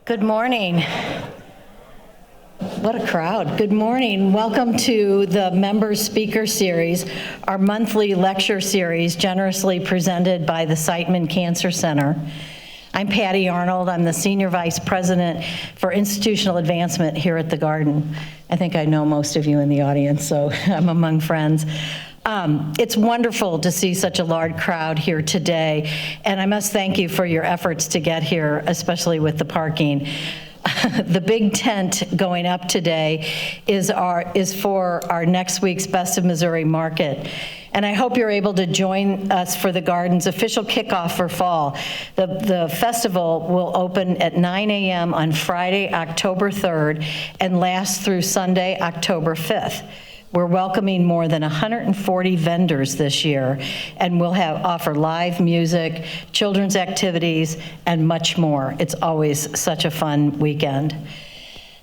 Good morning. What a crowd. Good morning. Welcome to the Member Speaker Series, our monthly lecture series generously presented by the Siteman Cancer Center. I'm Patty Arnold. I'm the Senior Vice President for Institutional Advancement here at the Garden. I think I know most of you in the audience, so I'm among friends. It's wonderful to see such a large crowd here today, and I must thank you for your efforts to get here, especially with the parking. The big tent going up today is for our next week's Best of Missouri Market. And I hope you're able to join us for the Garden's official kickoff for fall. The festival will open at 9 a.m. on Friday, October 3rd, and last through Sunday, October 5th. We're welcoming more than 140 vendors this year, and we'll offer live music, children's activities, and much more. It's always such a fun weekend.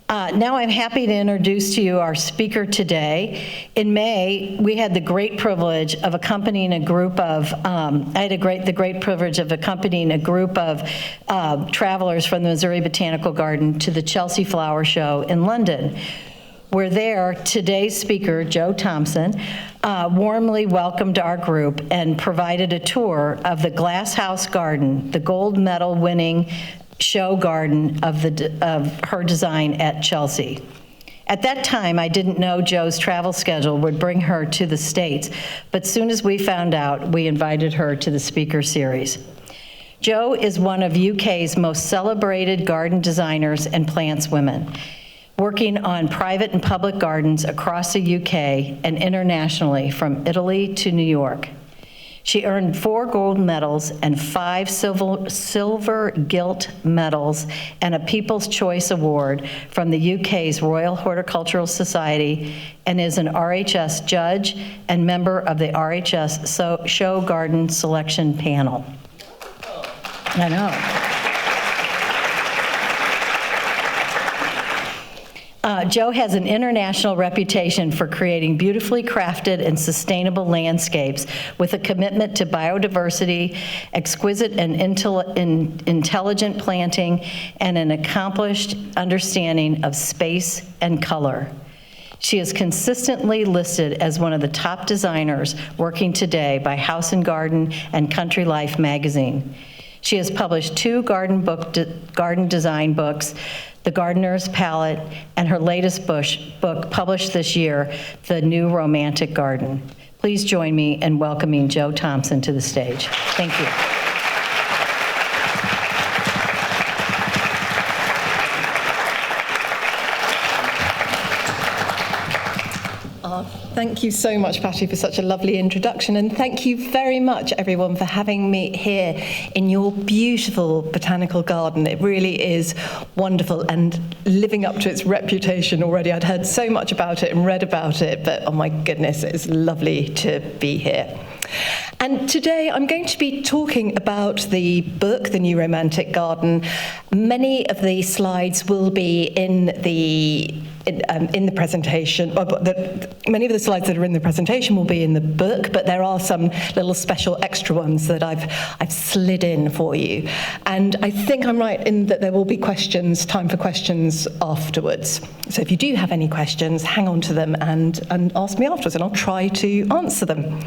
Now I'm happy to introduce to you our speaker today. In May, we had the great privilege of accompanying a group of, the great privilege of accompanying a group of travelers from the Missouri Botanical Garden to the Chelsea Flower Show in London. We're there. Today's speaker, Joe Thompson, warmly welcomed our group and provided a tour of the Glass House Garden, the gold medal winning show garden of her design at Chelsea. At that time, I didn't know Joe's travel schedule would bring her to the States, but soon as we found out, we invited her to the speaker series. Joe is one of UK's most celebrated garden designers and plantswomen, working on private and public gardens across the UK and internationally from Italy to New York. She earned 4 gold medals and 5 silver gilt medals and a People's Choice Award from the UK's Royal Horticultural Society and is an RHS judge and member of the RHS Show Garden Selection Panel. I know. Joe has an international reputation for creating beautifully crafted and sustainable landscapes with a commitment to biodiversity, exquisite and intelligent planting, and an accomplished understanding of space and color. She is consistently listed as one of the top designers working today by House & Garden and Country Life magazine. She has published 2 garden design books, The Gardener's Palette, and her latest book published this year, The New Romantic Garden. Please join me in welcoming Joe Thompson to the stage. Thank you. Thank you so much, Patty, for such a lovely introduction, and thank you very much, everyone, for having me here in your beautiful botanical garden. It really is wonderful and living up to its reputation already. I'd heard so much about it and read about it, but oh my goodness, it's lovely to be here. And today I'm going to be talking about the book, The New Romantic Garden. Many of the slides will be in the presentation. Many of the slides that are in the presentation will be in the book, but there are some little special extra ones that I've slid in for you. And I think I'm right in that there will be time for questions afterwards. So if you do have any questions, hang on to them and ask me afterwards, and I'll try to answer them.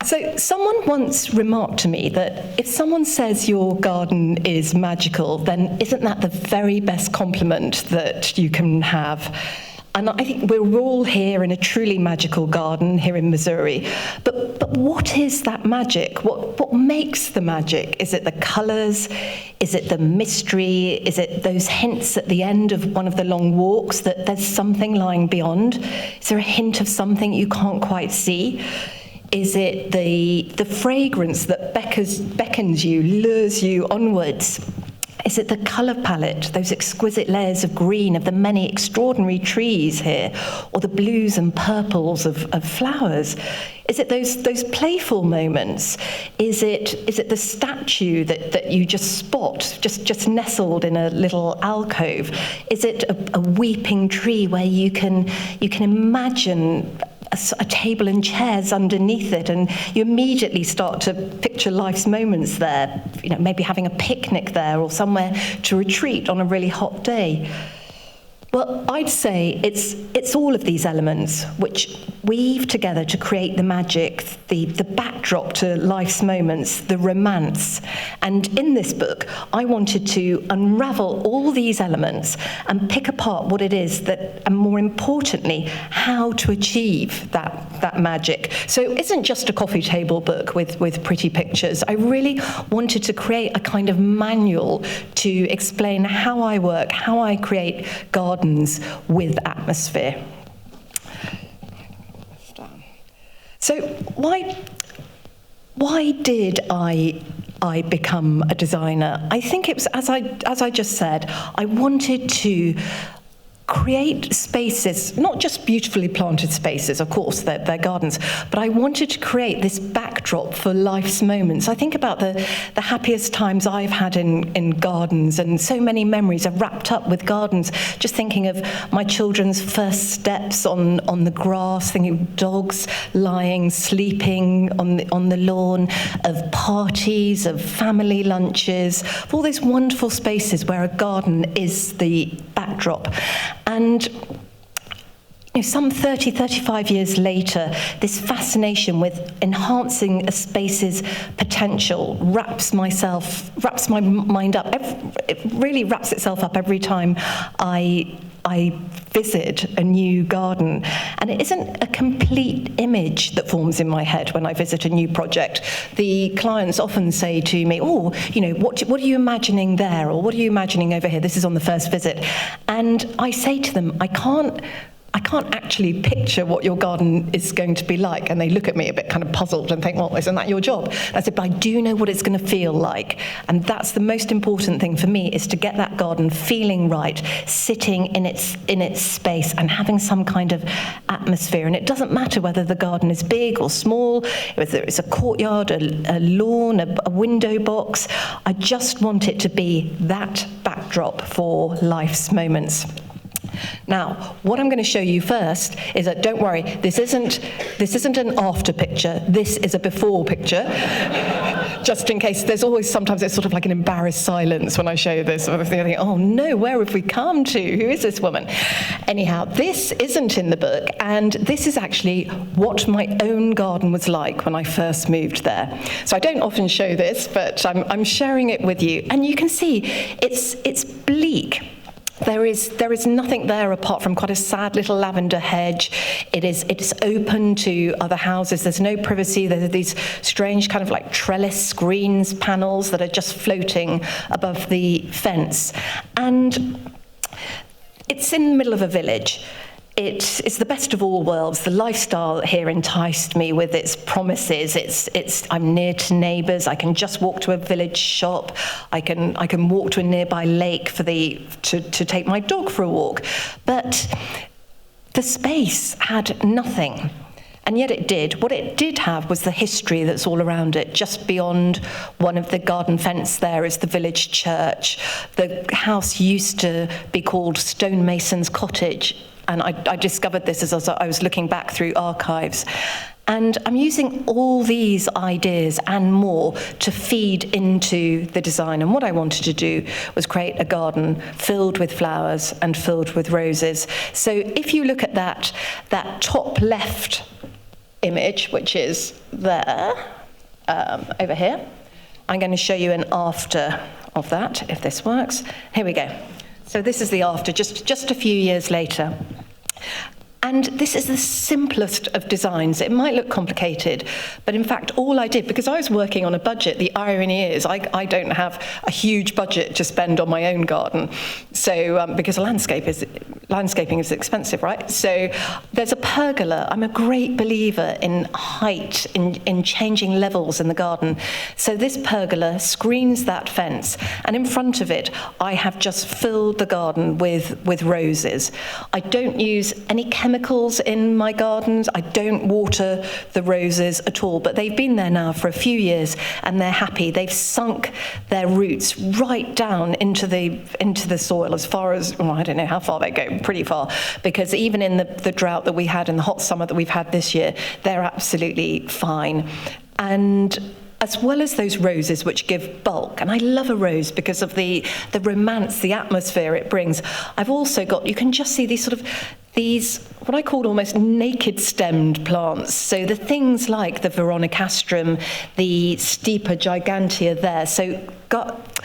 So someone once remarked to me that if someone says your garden is magical, then isn't that the very best compliment that you can have? And I think we're all here in a truly magical garden here in Missouri. But what is that magic? What makes the magic? Is it the colours? Is it the mystery? Is it those hints at the end of one of the long walks that there's something lying beyond? Is there a hint of something you can't quite see? Is it the fragrance that beckons you, lures you onwards? Is it the colour palette, those exquisite layers of green of the many extraordinary trees here, or the blues and purples of flowers? Is it those playful moments? Is it the statue that you just spot, just nestled in a little alcove? Is it a weeping tree where you can imagine a table and chairs underneath it, and you immediately start to picture life's moments there, maybe having a picnic there or somewhere to retreat on a really hot day. Well, I'd say it's all of these elements which weave together to create the magic, the backdrop to life's moments, the romance. And in this book, I wanted to unravel all these elements and pick apart what it is that, and more importantly, how to achieve that magic. So it isn't just a coffee table book with pretty pictures. I really wanted to create a kind of manual to explain how I work, how I create gardens with atmosphere. So why did I become a designer? I think it was, as I just said, I wanted to create spaces, not just beautifully planted spaces, of course, they're gardens, but I wanted to create this backdrop for life's moments. I think about the happiest times I've had in gardens, and so many memories are wrapped up with gardens. Just thinking of my children's first steps on the grass, thinking of dogs lying, sleeping on the lawn, of parties, of family lunches, of all those wonderful spaces where a garden is the backdrop. And some 30, 35 years later, this fascination with enhancing a space's potential wraps my mind up. It really wraps itself up every time I visit a new garden. And it isn't a complete image that forms in my head when I visit a new project. The clients often say to me, what are you imagining there? Or what are you imagining over here? This is on the first visit. And I say to them, I can't actually picture what your garden is going to be like. And they look at me a bit kind of puzzled and think, well, isn't that your job? And I said, but I do know what it's going to feel like. And that's the most important thing for me, is to get that garden feeling right, sitting in its space and having some kind of atmosphere. And it doesn't matter whether the garden is big or small, whether it's a courtyard, a lawn, a window box. I just want it to be that backdrop for life's moments. Now, what I'm going to show you first is that, don't worry, this isn't an after picture, this is a before picture. Just in case, sometimes it's sort of like an embarrassed silence when I show this sort of thing. I think, oh no, where have we come to? Who is this woman? Anyhow, this isn't in the book, and this is actually what my own garden was like when I first moved there. So I don't often show this, but I'm sharing it with you, and you can see it's bleak. There is nothing there apart from quite a sad little lavender hedge. It's open to other houses. There's no privacy. There are these strange kind of like trellis screens panels that are just floating above the fence. And it's in the middle of a village. It's the best of all worlds. The lifestyle here enticed me with its promises. I'm near to neighbours. I can just walk to a village shop. I can walk to a nearby lake to take my dog for a walk. But the space had nothing. And yet it did. What it did have was the history that's all around it. Just beyond one of the garden fence there is the village church. The house used to be called Stonemason's Cottage. And I discovered this as I was looking back through archives. And I'm using all these ideas and more to feed into the design. And what I wanted to do was create a garden filled with flowers and filled with roses. So if you look at that top left image, which is there, over here, I'm going to show you an after of that, if this works. Here we go. So this is the after, just a few years later. And this is the simplest of designs. It might look complicated, but in fact, all I did, because I was working on a budget, the irony is I don't have a huge budget to spend on my own garden. So, because landscaping is expensive, right? So there's a pergola. I'm a great believer in height, in changing levels in the garden. So this pergola screens that fence, and in front of it, I have just filled the garden with roses. I don't use any chemicals in my gardens. I don't water the roses at all, but they've been there now for a few years and they're happy. They've sunk their roots right down into the soil as far as, well, I don't know how far they go, pretty far, because even in the drought that we had and the hot summer that we've had this year, they're absolutely fine. And as well as those roses which give bulk, and I love a rose because of the romance, the atmosphere it brings, I've also got, you can just see these what I call almost naked stemmed plants. So the things like the veronicastrum, the Stipa gigantea there, so got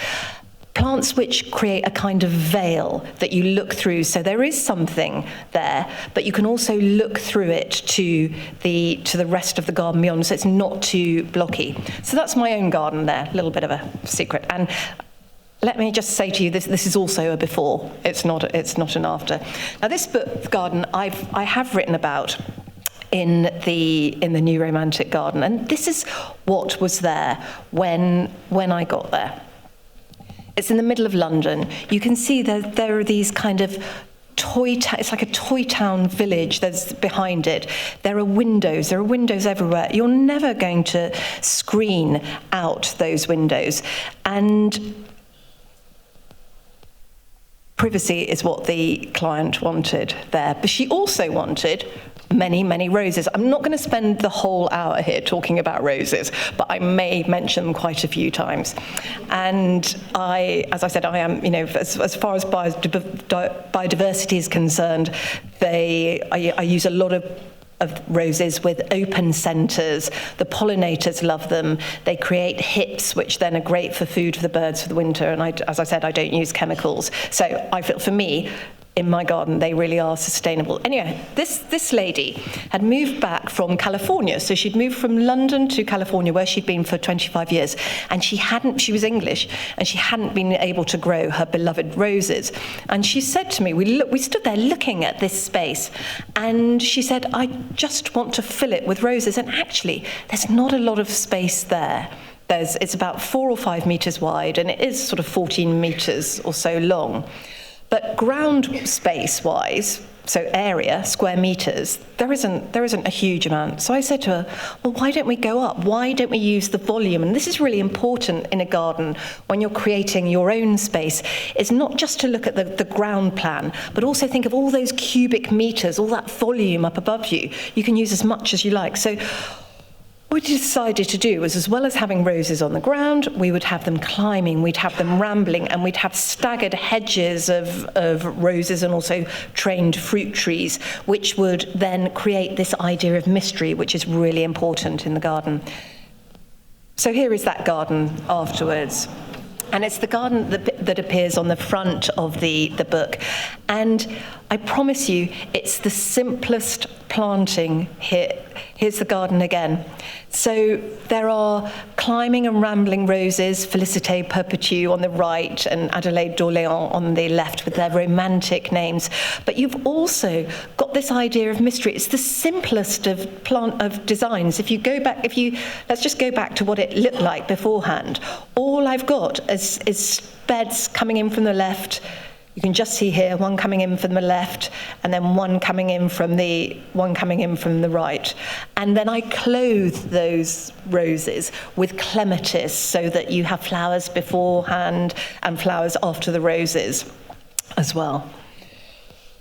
plants which create a kind of veil that you look through. So there is something there, but you can also look through it to the rest of the garden beyond, so it's not too blocky. So that's my own garden there, a little bit of a secret. And let me just say to you, this is also a before. It's not an after. Now, this garden I have written about in the New Romantic Garden, and this is what was there when I got there. It's in the middle of London. You can see there are these kind of it's like a toy town village that's behind it. There are windows everywhere. You're never going to screen out those windows. And privacy is what the client wanted there. But she also wanted many, many roses. I'm not going to spend the whole hour here talking about roses, but I may mention them quite a few times. And as I said, I am, as far as biodiversity is concerned, I use a lot of roses with open centres. The pollinators love them. They create hips, which then are great for food for the birds for the winter. And as I said, I don't use chemicals. So I feel, for me, in my garden, they really are sustainable. Anyway, this lady had moved back from California. So she'd moved from London to California, where she'd been for 25 years. And she was English, and she hadn't been able to grow her beloved roses. And she said to me, we stood there looking at this space, and she said, I just want to fill it with roses. And actually, there's not a lot of space there. It's about 4 or 5 meters wide, and it is sort of 14 meters or so long. But ground space-wise, so area, square meters, there isn't a huge amount. So I said to her, well, why don't we go up? Why don't we use the volume? And this is really important in a garden when you're creating your own space. It's not just to look at the ground plan, but also think of all those cubic meters, all that volume up above you. You can use as much as you like. So what we decided to do was, as well as having roses on the ground, we would have them climbing, we'd have them rambling, and we'd have staggered hedges of roses and also trained fruit trees, which would then create this idea of mystery, which is really important in the garden. So here is that garden afterwards. And it's the garden that appears on the front of the book. And I promise you, it's the simplest planting here. Here's the garden again. So there are climbing and rambling roses, Félicité Perpétue on the right and Adelaide d'Orléans on the left, with their romantic names. But you've also got this idea of mystery. It's the simplest of designs. Let's just go back to what it looked like beforehand. All I've got is beds coming in from the left. You can just see here one coming in from the left, and then one coming in from the right. And then I clothe those roses with clematis so that you have flowers beforehand and flowers after the roses as well.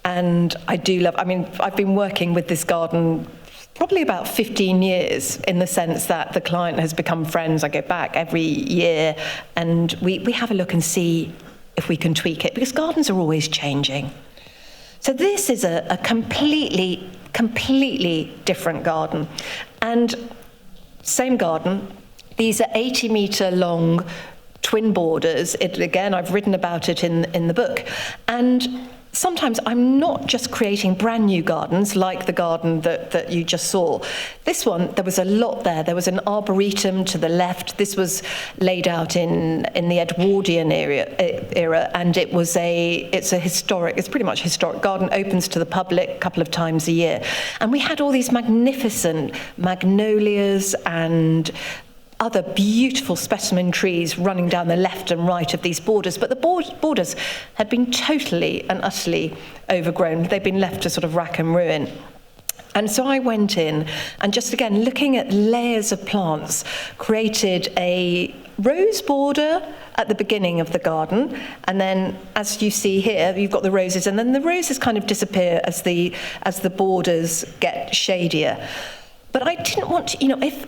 And I've been working with this garden probably about 15 years, in the sense that the client has become friends. I go back every year and we have a look and see if we can tweak it, because gardens are always changing. So this is a completely different garden. And same garden, these are 80-meter long twin borders. Again, I've written about it in the book. And sometimes I'm not just creating brand new gardens like the garden that you just saw. This one, there was a lot there. There was an arboretum to the left. This was laid out in the Edwardian era, and it's pretty much historic garden, opens to the public a couple of times a year. And we had all these magnificent magnolias and other beautiful specimen trees running down the left and right of these borders, but the borders had been totally and utterly overgrown. They'd been left to sort of rack and ruin. And so I went in and, just again, looking at layers of plants, created a rose border at the beginning of the garden, and then as you see here, you've got the roses, and then the roses kind of disappear as the borders get shadier. But I didn't want to,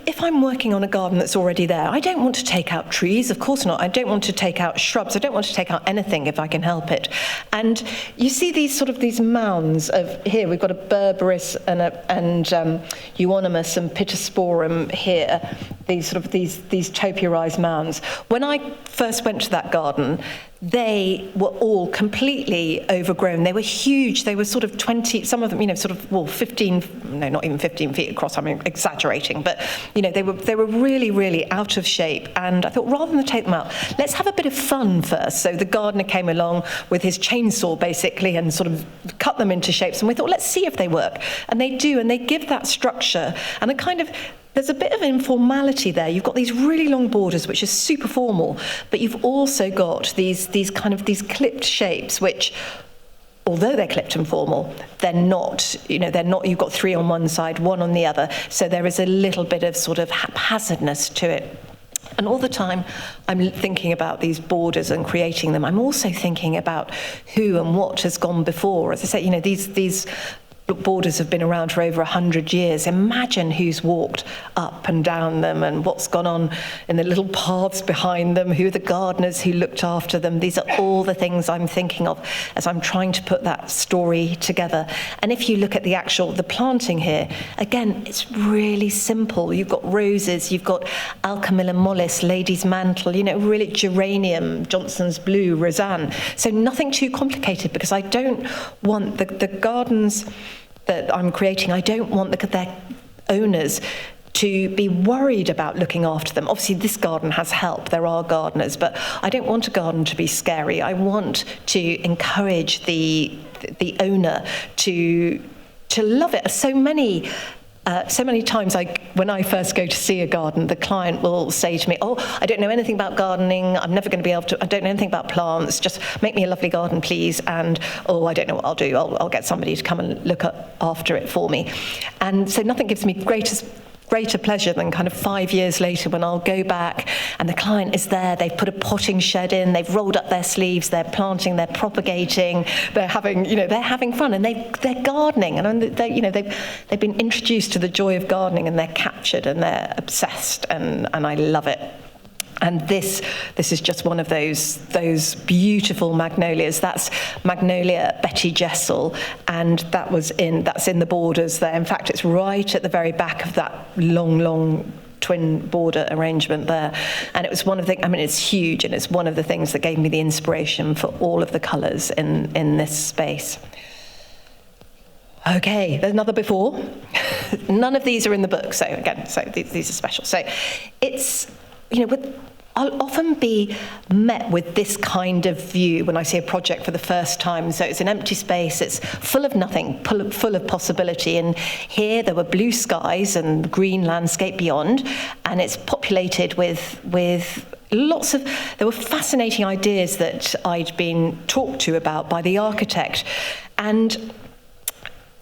if I'm working on a garden that's already there, I don't want to take out trees, of course not. I don't want to take out shrubs. I don't want to take out anything if I can help it. And you see these mounds of, here we've got a berberis and euonymus and pittosporum here, these topiarized mounds. When I first went to that garden, they were all completely overgrown. They were huge. They were sort of 20, some of them, 15, no, not even 15 feet across. I'm exaggerating, but, they were really, really out of shape. And I thought, rather than take them out, let's have a bit of fun first. So the gardener came along with his chainsaw, basically, and sort of cut them into shapes. And we thought, let's see if they work. And they do, and they give that structure and there's a bit of informality there. You've got these really long borders, which are super formal, but you've also got these clipped shapes, which, although they're clipped and formal, they're not, you've got three on one side, one on the other. So there is a little bit of sort of haphazardness to it. And all the time I'm thinking about these borders and creating them, I'm also thinking about who and what has gone before. As I say, these borders have been around for over 100 years. Imagine who's walked up and down them and what's gone on in the little paths behind them, who are the gardeners who looked after them. These are all the things I'm thinking of as I'm trying to put that story together. And if you look at the planting here, again, it's really simple. You've got roses, you've got Alchemilla mollis, lady's mantle, really geranium, Johnson's blue, Rosanne. So nothing too complicated, because I don't want the gardens that I'm creating, I don't want their owners to be worried about looking after them. Obviously, this garden has help. There are gardeners, but I don't want a garden to be scary. I want to encourage the owner to love it. So many times when I first go to see a garden, the client will say to me, "Oh, I don't know anything about gardening. I'm never going to be able to, I don't know anything about plants. Just make me a lovely garden, please. And, oh, I don't know what I'll do. I'll get somebody to come and look after it for me." And so nothing gives me greater pleasure than kind of 5 years later when I'll go back and the client is there, they've put a potting shed in, they've rolled up their sleeves, they're planting, they're propagating, they're having fun, and they're gardening, and they've been introduced to the joy of gardening, and they're captured and they're obsessed, and I love it. And this is just one of those beautiful magnolias. That's Magnolia Betty Jessel, and that's in the borders there. In fact, it's right at the very back of that long twin border arrangement there. And it was it's huge, and it's one of the things that gave me the inspiration for all of the colours in this space. Okay, there's another before. None of these are in the book, so these are special. So it's, I'll often be met with this kind of view when I see a project for the first time. So it's an empty space, it's full of nothing, full of possibility. And here there were blue skies and green landscape beyond, and it's populated with there were fascinating ideas that I'd been talked to about by the architect. And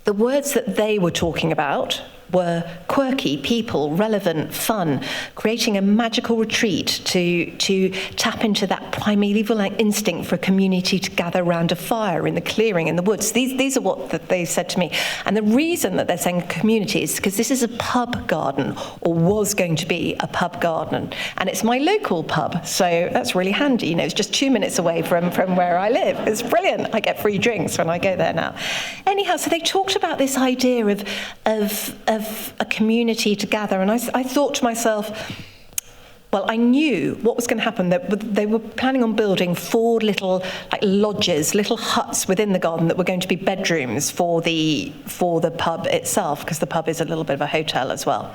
the words that they were talking about were quirky, people, relevant, fun, creating a magical retreat to tap into that primeval instinct for a community to gather around a fire in the clearing in the woods. These are what they said to me. And the reason that they're saying a community is because this is a pub garden, or was going to be a pub garden. And it's my local pub, so that's really handy. It's just 2 minutes away from where I live. It's brilliant. I get free drinks when I go there now. Anyhow, so they talked about this idea of a community to gather, and I thought to myself, well, I knew what was going to happen. They were planning on building 4 little lodges, little huts within the garden that were going to be bedrooms for the pub itself, because the pub is a little bit of a hotel as well.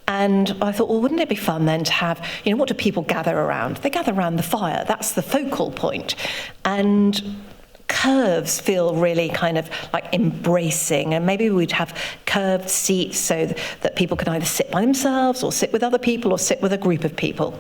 And I thought, well, wouldn't it be fun then to have, what do people gather around? They gather around the fire. That's the focal point. And curves feel really kind of embracing, and maybe we'd have curved seats so that people can either sit by themselves or sit with other people or sit with a group of people.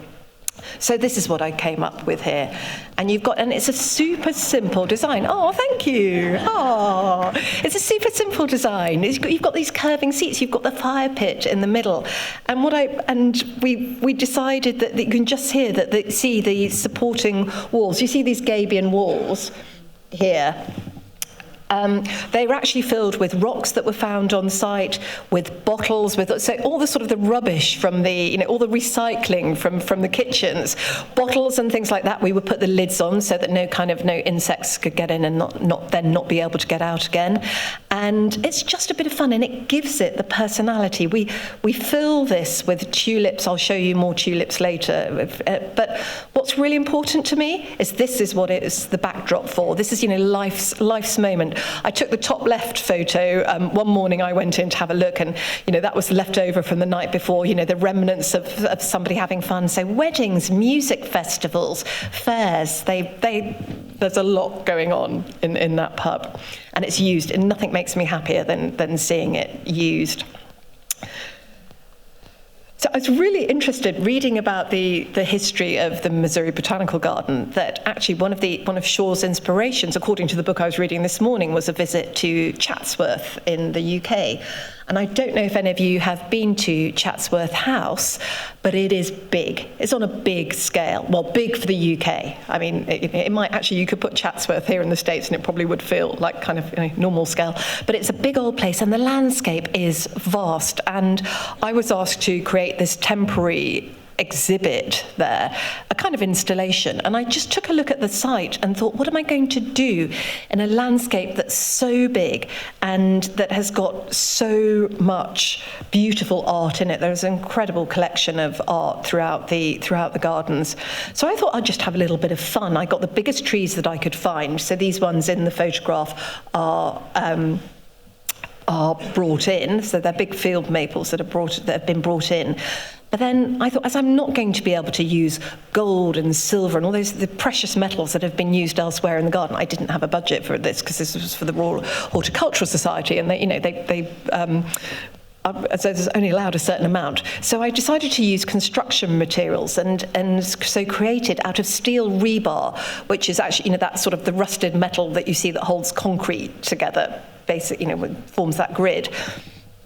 So this is what I came up with here. And it's a super simple design. Oh, thank you. Oh, it's a super simple design. You've got these curving seats. You've got the fire pit in the middle. And we decided that you can just see the supporting walls. You see these Gabion walls here. They were actually filled with rocks that were found on site, with bottles, so all the sort of the rubbish from all the recycling from the kitchens, bottles and things like that. We would put the lids on so that no insects could get in and not be able to get out again. And it's just a bit of fun, and it gives it the personality. We fill this with tulips. I'll show you more tulips later. But what's really important to me is this is what it is the backdrop for. This is life's moment. I took the top left photo. One morning I went in to have a look, and that was left over from the night before, the remnants of somebody having fun. So weddings, music festivals, fairs, there's a lot going on in that pub, and it's used, and nothing makes me happier than seeing it used. So I was really interested reading about the history of the Missouri Botanical Garden, that actually one of Shaw's inspirations, according to the book I was reading this morning, was a visit to Chatsworth in the UK. And I don't know if any of you have been to Chatsworth House, but it is big. It's on a big scale. Well, big for the UK. I mean, it might actually, you could put Chatsworth here in the States and it probably would feel like kind of normal scale. But it's a big old place, and the landscape is vast. And I was asked to create this temporary exhibit there, a kind of installation, and I just took a look at the site and thought, what am I going to do in a landscape that's so big and that has got so much beautiful art in it? There's an incredible collection of art throughout the gardens. So I thought I'd just have a little bit of fun. I got the biggest trees that I could find. So these ones in the photograph are brought in, so they're big field maples that have been brought in. But then I thought, as I'm not going to be able to use gold and silver and all the precious metals that have been used elsewhere in the garden, I didn't have a budget for this because this was for the Royal Horticultural Society, and they so it's only allowed a certain amount. So I decided to use construction materials, and so created out of steel rebar, which is actually that sort of the rusted metal that you see that holds concrete together, basically forms that grid.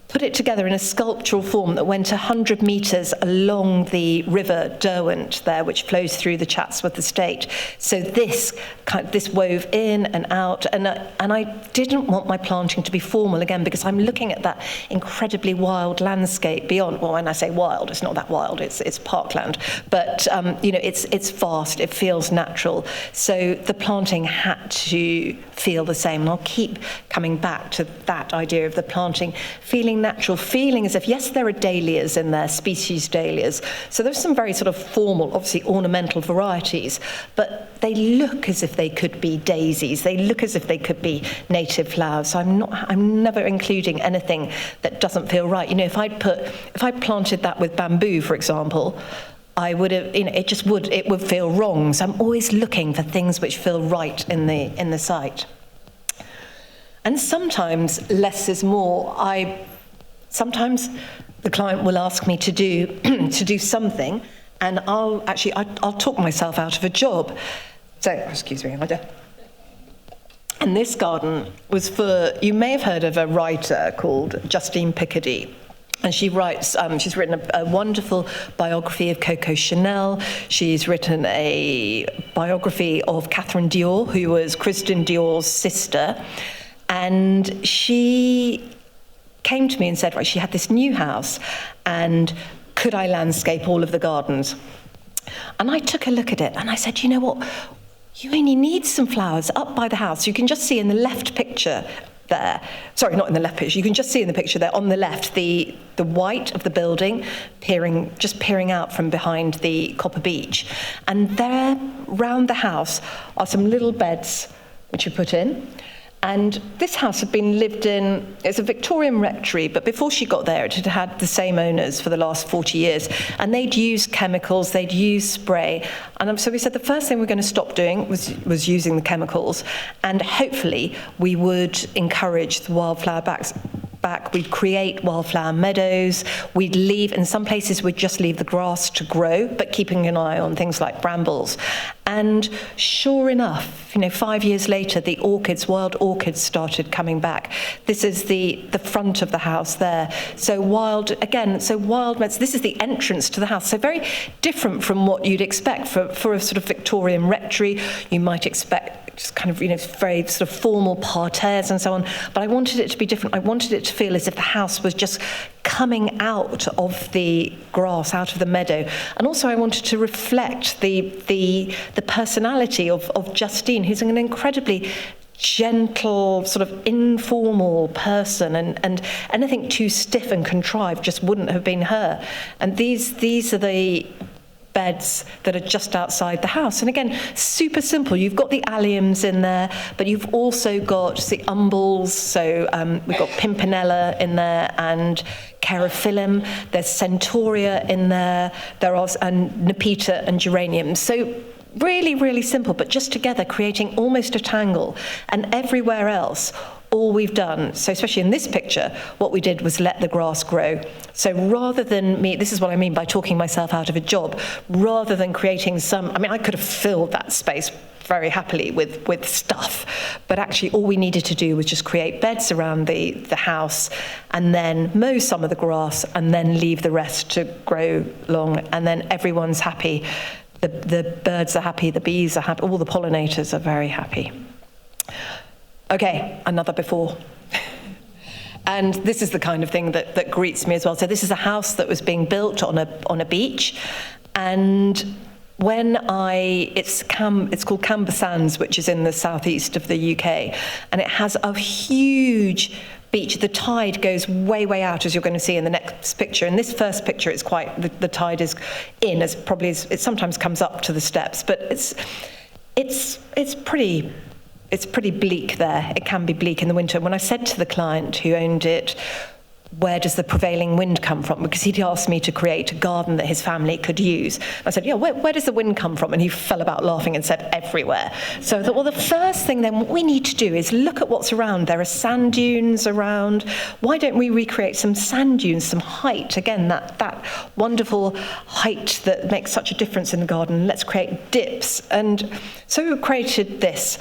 Put it together in a sculptural form that went 100 metres along the river Derwent there, which flows through the Chatsworth estate. So this wove in and out, and I didn't want my planting to be formal again, because I'm looking at that incredibly wild landscape beyond. Well, when I say wild, it's not that wild. It's parkland, but it's vast. It feels natural. So the planting had to feel the same, and I'll keep coming back to that idea of the planting feeling natural, feeling as if, yes, there are dahlias in there, species dahlias. So there's some very sort of formal, obviously ornamental varieties, but they look as if they could be daisies. They look as if they could be native flowers. So I'm never including anything that doesn't feel right. If I planted that with bamboo, for example, I would have, it would feel wrong. So I'm always looking for things which feel right in the site. And sometimes less is more. Sometimes the client will ask me to do something, and I'll talk myself out of a job. So, excuse me, and this garden was you may have heard of a writer called Justine Picardy. And she writes, she's written a wonderful biography of Coco Chanel. She's written a biography of Catherine Dior, who was Christian Dior's sister. And she came to me and said, right, she had this new house, and could I landscape all of the gardens? And I took a look at it, and I said, you know what? You only need some flowers up by the house. You can just see in the left picture there, sorry, not in the left picture, you can just see in the picture there on the left the white of the building peering out from behind the copper beech. And there, round the house, are some little beds which you put in. And this house had been lived in, it's a Victorian rectory, but before she got there, it had had the same owners for the last 40 years. And they'd used chemicals, they'd used spray. And so we said the first thing we're going to stop doing was using the chemicals. And hopefully we would encourage the wildflower back, we'd create wildflower meadows, we'd leave, in some places we'd just leave the grass to grow, but keeping an eye on things like brambles. And sure enough, 5 years later, the orchids, wild orchids, started coming back. This is the front of the house there. So wild meadows, this is the entrance to the house. So very different from what you'd expect for a sort of Victorian rectory. You might expect just kind of, very sort of formal parterres and so on. But I wanted it to be different. I wanted it to feel as if the house was just coming out of the grass, out of the meadow. And also I wanted to reflect the personality of Justine, who's an incredibly gentle, sort of informal person, and anything too stiff and contrived just wouldn't have been her. And these are the beds that are just outside the house. And again, super simple. You've got the alliums in there, but you've also got the umbels. So we've got pimpinella in there and carophyllum. There's centaurea in there. There are and nepeta and geraniums. So really, really simple, but just together creating almost a tangle. And everywhere else, all we've done, so especially in this picture, what we did was let the grass grow. So rather than this is what I mean by talking myself out of a job, rather than creating I could have filled that space very happily with stuff, but actually all we needed to do was just create beds around the house and then mow some of the grass and then leave the rest to grow long, and then everyone's happy. The birds are happy, the bees are happy, all the pollinators are very happy. Okay, another before. And this is the kind of thing that greets me as well. So this is a house that was being built on a beach, and when it's called Camber Sands, which is in the southeast of the UK, and it has a huge beach. The tide goes way, way out, as you're going to see in the next picture. In this first picture, it's quite the tide is in, as probably as it sometimes comes up to the steps, but it's pretty bleak there. It can be bleak in the winter. When I said to the client who owned it, where does the prevailing wind come from? Because he'd asked me to create a garden that his family could use. I said, where does the wind come from? And he fell about laughing and said, everywhere. So I thought, well, the first thing then what we need to do is look at what's around. There are sand dunes around. Why don't we recreate some sand dunes, some height? Again, that wonderful height that makes such a difference in the garden. Let's create dips. And so we created this.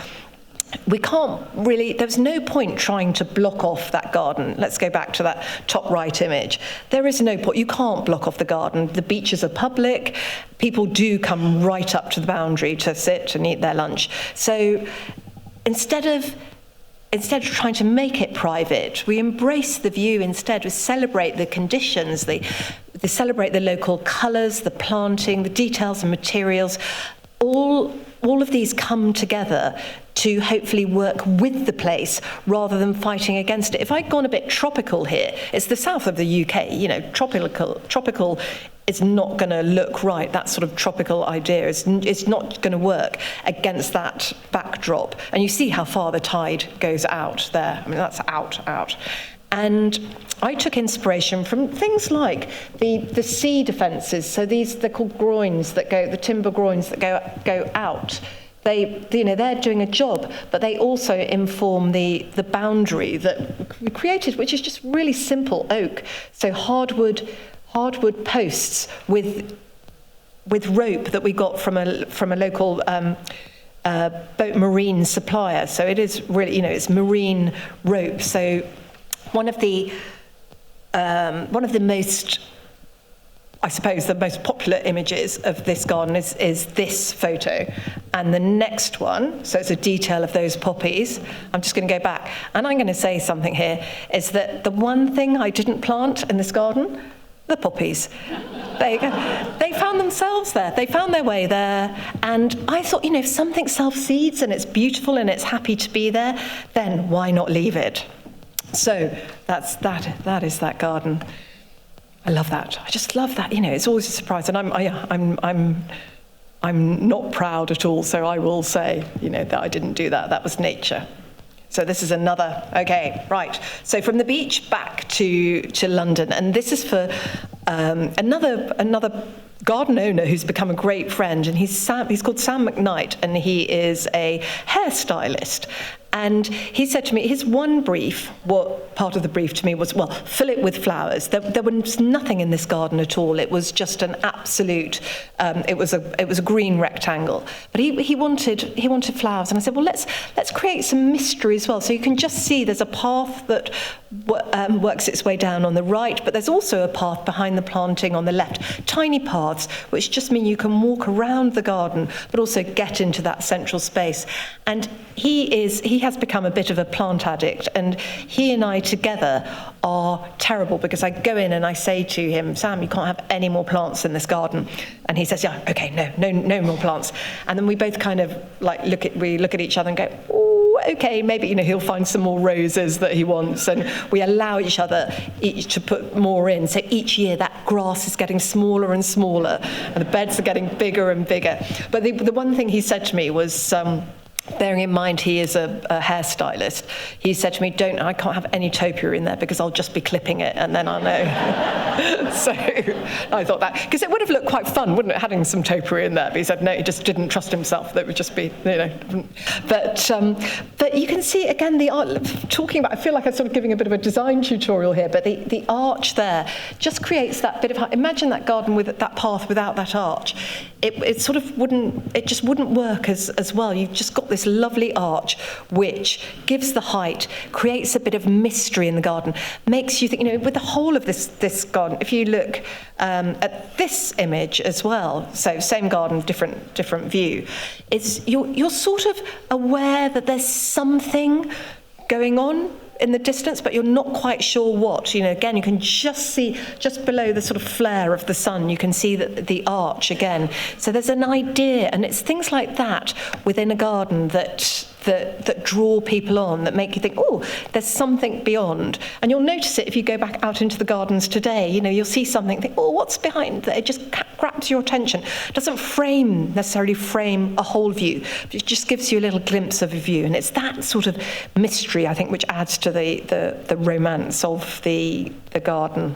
We can't really, there's no point trying to block off that garden. Let's go back to that top right image. There is no point, you can't block off the garden. The beaches are public. People do come right up to the boundary to sit and eat their lunch. So instead of trying to make it private, we embrace the view instead. We celebrate the conditions, they celebrate the local colours, the planting, the details and materials. All of these come together to hopefully work with the place rather than fighting against it. If I'd gone a bit tropical here, it's the south of the UK, tropical is not going to look right. That sort of tropical idea is not going to work against that backdrop. And you see how far the tide goes out there. I mean, that's out. And I took inspiration from things like the sea defences. So they're called groins that go, the timber groins that go out. They're doing a job, but they also inform the boundary that we created, which is just really simple oak. So hardwood posts with rope that we got from a local boat marine supplier. So it is really, it's marine rope. So one of the most, I suppose, the most popular images of this garden is this photo. And the next one, so it's a detail of those poppies. I'm just going to go back. And I'm going to say something here, is that the one thing I didn't plant in this garden, the poppies. They found themselves there. They found their way there. And I thought, if something self-seeds and it's beautiful and it's happy to be there, then why not leave it? So that is that garden. I love that. I just love that. It's always a surprise, and I'm not proud at all. So I will say, that I didn't do that. That was nature. So this is another. Okay, right. So from the beach back to London, and this is for another garden owner who's become a great friend, and he's called Sam McKnight, and he is a hairstylist. And he said to me, his one brief, what part of the brief to me was, well, fill it with flowers. There was nothing in this garden at all. It was just an absolute, it was a green rectangle. But he wanted flowers. And I said, well, let's create some mystery as well. So you can just see there's a path that works its way down on the right, but there's also a path behind the planting on the left. Tiny paths, which just mean you can walk around the garden, but also get into that central space. And he has become a bit of a plant addict, and he and I together are terrible, because I go in and I say to him, Sam, you can't have any more plants in this garden. And he says, yeah, okay, no more plants. And then we both kind of like look at each other and go, oh, okay, maybe, he'll find some more roses that he wants, and we allow each other each to put more in. So each year that grass is getting smaller and smaller, and the beds are getting bigger and bigger. But the one thing he said to me was, bearing in mind he is a hairstylist, he said to me, I can't have any topia in there because I'll just be clipping it and then I'll know. So I thought that, because it would have looked quite fun, wouldn't it, having some topia in there? But he said, no, he just didn't trust himself. That would just be, But you can see, again, the art, talking about, I feel like I'm sort of giving a bit of a design tutorial here, but the arch there just creates that bit of, imagine that garden with that path without that arch. It sort of just wouldn't work as well. You've just got this lovely arch which gives the height, creates a bit of mystery in the garden, makes you think, with the whole of this garden, if you look at this image as well, so same garden, different view, you're sort of aware that there's something going on in the distance, but you're not quite sure what. Again, you can just see, just below the sort of flare of the sun, you can see the arch again. So there's an idea, and it's things like that within a garden that draw people on, that make you think, oh, there's something beyond. And you'll notice it if you go back out into the gardens today. You'll see something, think, oh, what's behind that? It just grabs your attention. It doesn't necessarily frame a whole view, but it just gives you a little glimpse of a view. And it's that sort of mystery, I think, which adds to the romance of the garden.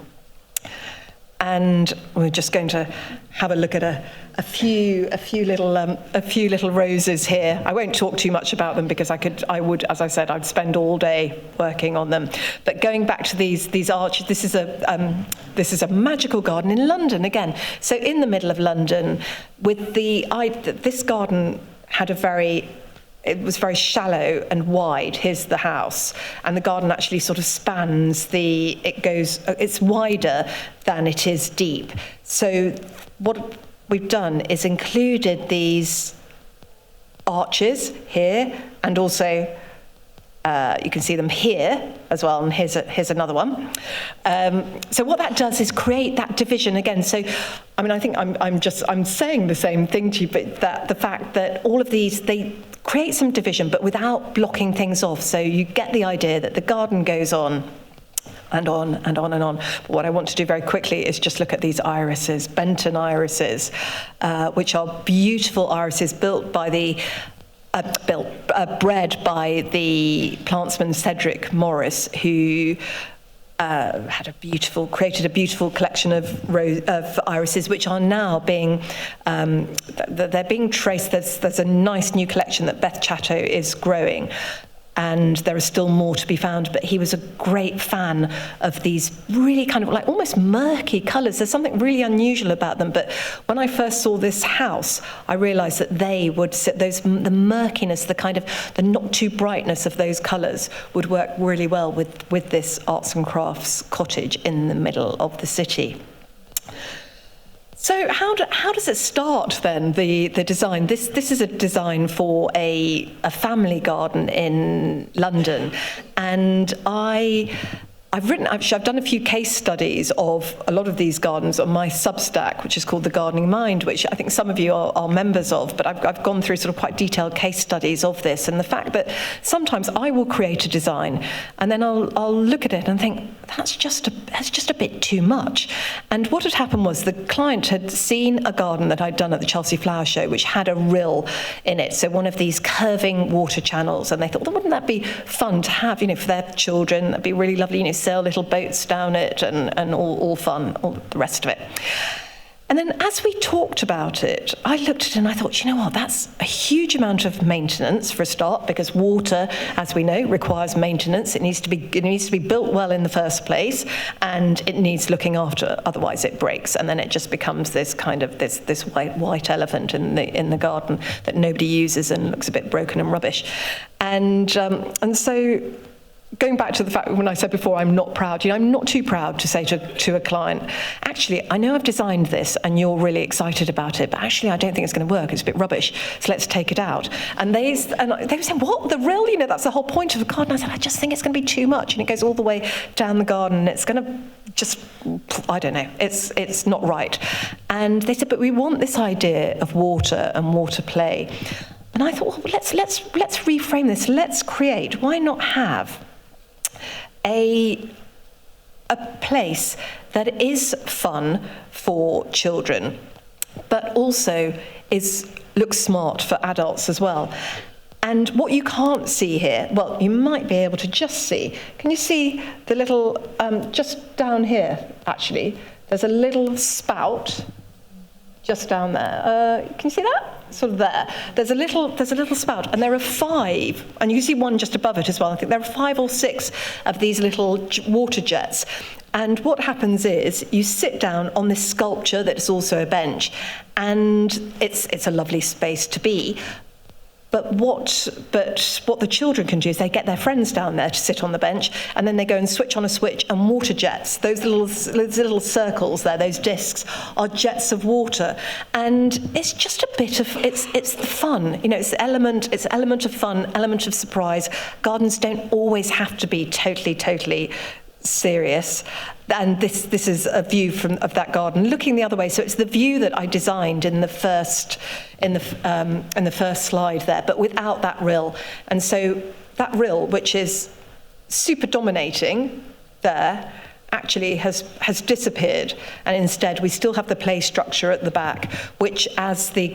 And we're just going to have a look at a few little roses here. I won't talk too much about them because I would, as I said, I'd spend all day working on them. But going back to these arches, this is a magical garden in London again. So in the middle of London, with this garden had it was very shallow and wide. Here's the house, and the garden actually sort of spans it's wider than it is deep. So what we've done is included these arches here, and also you can see them here as well, and here's another one. So what that does is create that division again. So, I think I'm saying the same thing to you, but that the fact that all of these, they create some division, but without blocking things off. So you get the idea that the garden goes on and on and on and on. But what I want to do very quickly is just look at these irises, Benton irises, which are beautiful irises built by bred by the plantsman Cedric Morris, who created a beautiful collection of irises, which are now being traced. There's a nice new collection that Beth Chatto is growing, and there are still more to be found. But he was a great fan of these really kind of like almost murky colours. There's something really unusual about them. But when I first saw this house, I realised that they would sit, the murkiness, the not too brightness of those colours would work really well with this arts and crafts cottage in the middle of the city. So how does it start then, the design? This is a design for a family garden in London, and I've done a few case studies of a lot of these gardens on my Substack, which is called The Gardening Mind, which I think some of you are members of, but I've gone through sort of quite detailed case studies of this, and the fact that sometimes I will create a design and then I'll look at it and think, that's just a bit too much. And what had happened was the client had seen a garden that I'd done at the Chelsea Flower Show, which had a rill in it, so one of these curving water channels, and they thought, well, wouldn't that be fun to have, for their children? That'd be really lovely, sail little boats down it and all fun, all the rest of it. And then as we talked about it, I looked at it and I thought, you know what, that's a huge amount of maintenance for a start, because water, as we know, requires maintenance. It needs to be built well in the first place, and it needs looking after, otherwise it breaks, and then it just becomes this kind of this white elephant in the garden that nobody uses and looks a bit broken and rubbish. And so, going back to the fact when I said before I'm not proud, I'm not too proud to say to a client, actually, I know I've designed this and you're really excited about it, but actually I don't think it's going to work. It's a bit rubbish, so let's take it out. And they were saying, what, the real? That's the whole point of the garden. I said, I just think it's going to be too much, and it goes all the way down the garden, and it's going to just, I don't know, it's not right. And they said, but we want this idea of water and water play. And I thought, well, let's reframe this. Let's create. Why not have a place that is fun for children, but also looks smart for adults as well? And what you can't see here, well, you might be able to just see. Can you see the little, just down here, actually, there's a little spout just down there. Can you see that? Sort of there. There's a little spout, and there are 5, and you can see one just above it as well. I think there are 5 or 6 of these little water jets. And what happens is you sit down on this sculpture that is also a bench, and it's a lovely space to be. But what the children can do is they get their friends down there to sit on the bench, and then they go and switch on a switch, and water jets, those little circles there, those discs, are jets of water. And it's just a bit of, it's the fun, it's element of fun, element of surprise. Gardens don't always have to be totally serious. And this is a view of that garden looking the other way. So it's the view that I designed in the first slide there, but without that rill. And so that rill, which is super dominating there, actually has disappeared, and instead we still have the play structure at the back, which as the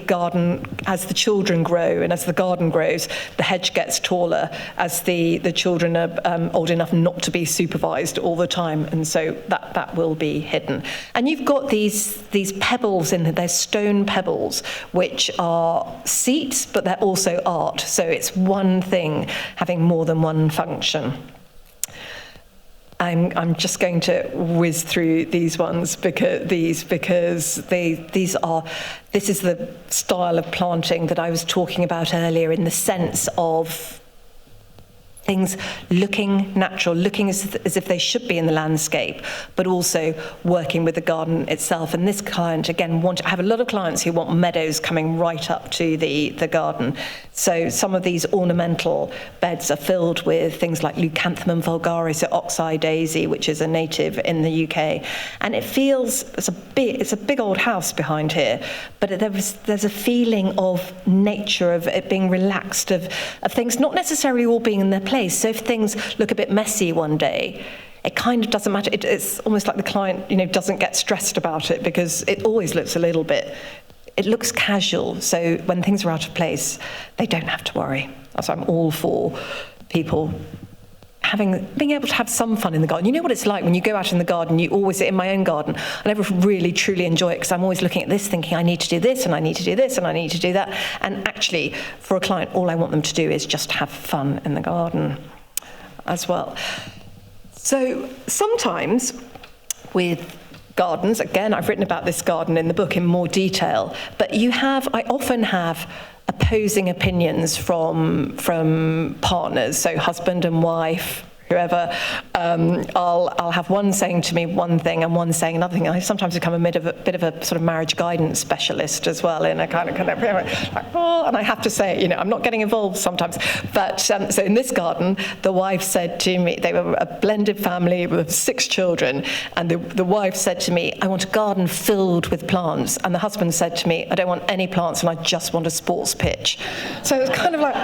children grow and as the garden grows, the hedge gets taller as the children are old enough not to be supervised all the time, and so that will be hidden. And you've got these pebbles in there, they're stone pebbles, which are seats, but they're also art, so it's one thing having more than one function. I'm just going to whiz through these ones because this is the style of planting that I was talking about earlier, in the sense of things looking natural, looking as if they should be in the landscape, but also working with the garden itself. And this client, again, I have a lot of clients who want meadows coming right up to the garden. So some of these ornamental beds are filled with things like Leucanthemum vulgaris, or oxeye daisy, which is a native in the UK. And it feels, it's a big old house behind here, but there's a feeling of nature, of it being relaxed, of things not necessarily all being in their place. So if things look a bit messy one day, it kind of doesn't matter. It's almost like the client, doesn't get stressed about it, because it always looks a little bit, it looks casual. So when things are out of place, they don't have to worry. So I'm all for people being able to have some fun in the garden. You know what it's like when you go out in the garden, you always, in my own garden, I never really truly enjoy it, because I'm always looking at this thinking, I need to do this, and I need to do this, and I need to do that. And actually, for a client, all I want them to do is just have fun in the garden as well. So sometimes with gardens, again, I've written about this garden in the book in more detail, but I often have opposing opinions from partners, so husband and wife, whoever. I'll have one saying to me one thing and one saying another thing. I sometimes become a bit of a sort of marriage guidance specialist as well, in a kind of like, oh, and I have to say, I'm not getting involved sometimes. But so in this garden, the wife said to me, they were a blended family with 6 children, and the wife said to me, I want a garden filled with plants, and the husband said to me, I don't want any plants, and I just want a sports pitch. So it was kind of like,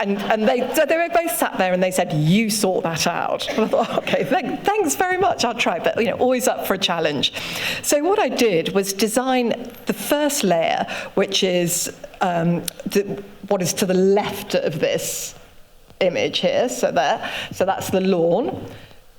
and they were both sat there and they said, you sort that out. And I thought, okay, thanks very much, I'll try, but always up for a challenge. So what I did was design the first layer, which is what is to the left of this image here, so that's the lawn.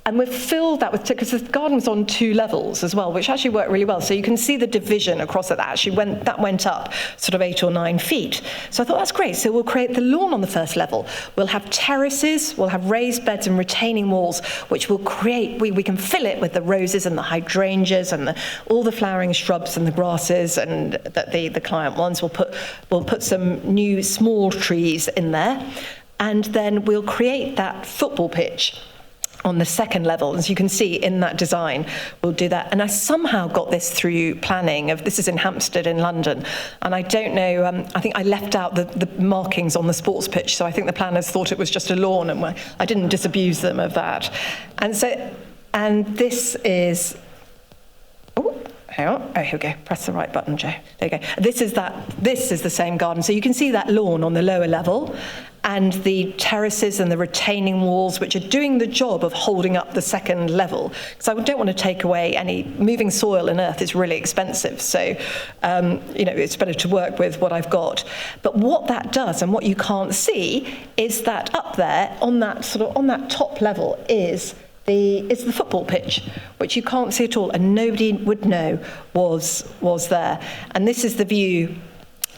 And we've filled that with, because the garden's on 2 levels as well, which actually worked really well. So you can see the division across it. That went up sort of 8 or 9 feet. So I thought, that's great. So we'll create the lawn on the first level. We'll have terraces, we'll have raised beds and retaining walls, which will create, we can fill it with the roses and the hydrangeas and all the flowering shrubs and the grasses and that the client wants. We'll put some new small trees in there. And then we'll create that football pitch on the second level. As you can see in that design, we'll do that. And I somehow got this through planning. This is in Hampstead in London. And I don't know, I think I left out the markings on the sports pitch, so I think the planners thought it was just a lawn, and I didn't disabuse them of that. And this is, hang on. Oh, here we go. Press the right button, Joe. There you go. This is the same garden. So you can see that lawn on the lower level and the terraces and the retaining walls, which are doing the job of holding up the second level. Because I don't want to take away any, moving soil and earth is really expensive. So, it's better to work with what I've got. But what that does, and what you can't see, is that up there on that top level is the football pitch, which you can't see at all, and nobody would know was there. And this is the view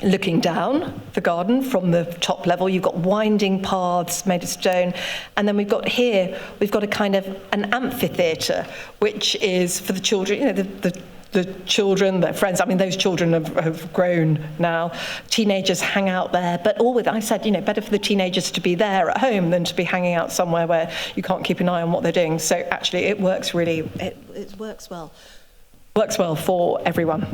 looking down the garden from the top level. You've got winding paths made of stone, and then we've got a kind of an amphitheatre, which is for the children, the children, their friends. I mean, those children have grown now. Teenagers hang out there, but I said, better for the teenagers to be there at home than to be hanging out somewhere where you can't keep an eye on what they're doing. So actually, it works works well. Works well for everyone.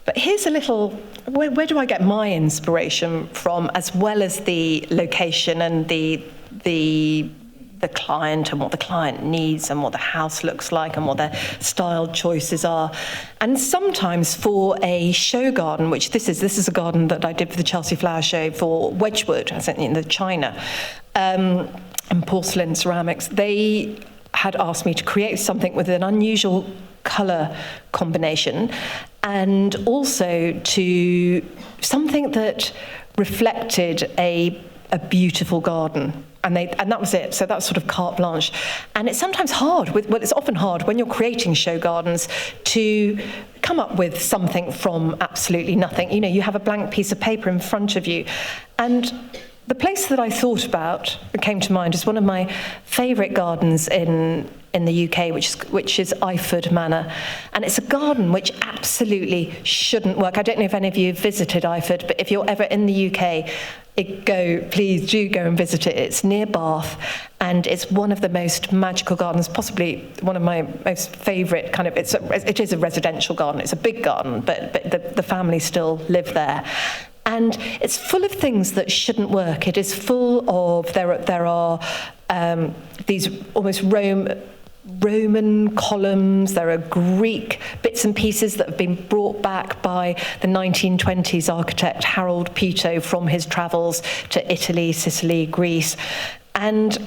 But here's a little, where do I get my inspiration from, as well as the location and the client and what the client needs and what the house looks like and what their style choices are. And sometimes for a show garden, which this is a garden that I did for the Chelsea Flower Show for Wedgwood, I sent in the china, and porcelain ceramics, they had asked me to create something with an unusual colour combination, and also to something that reflected a beautiful garden. And that was it. So that's sort of carte blanche. And it's sometimes hard, it's often hard when you're creating show gardens to come up with something from absolutely nothing. You have a blank piece of paper in front of you. And the place that I thought about, that came to mind, is one of my favourite gardens in the UK, which is Iford Manor. And it's a garden which absolutely shouldn't work. I don't know if any of you have visited Iford, but if you're ever in the UK, please do go and visit it. It's near Bath, and it's one of the most magical gardens, possibly one of my most favourite kind of, it is a residential garden. It's a big garden, but the family still live there. And it's full of things that shouldn't work. It is full of, there are these almost Roman columns, there are Greek bits and pieces that have been brought back by the 1920s architect Harold Peto from his travels to Italy, Sicily, Greece. And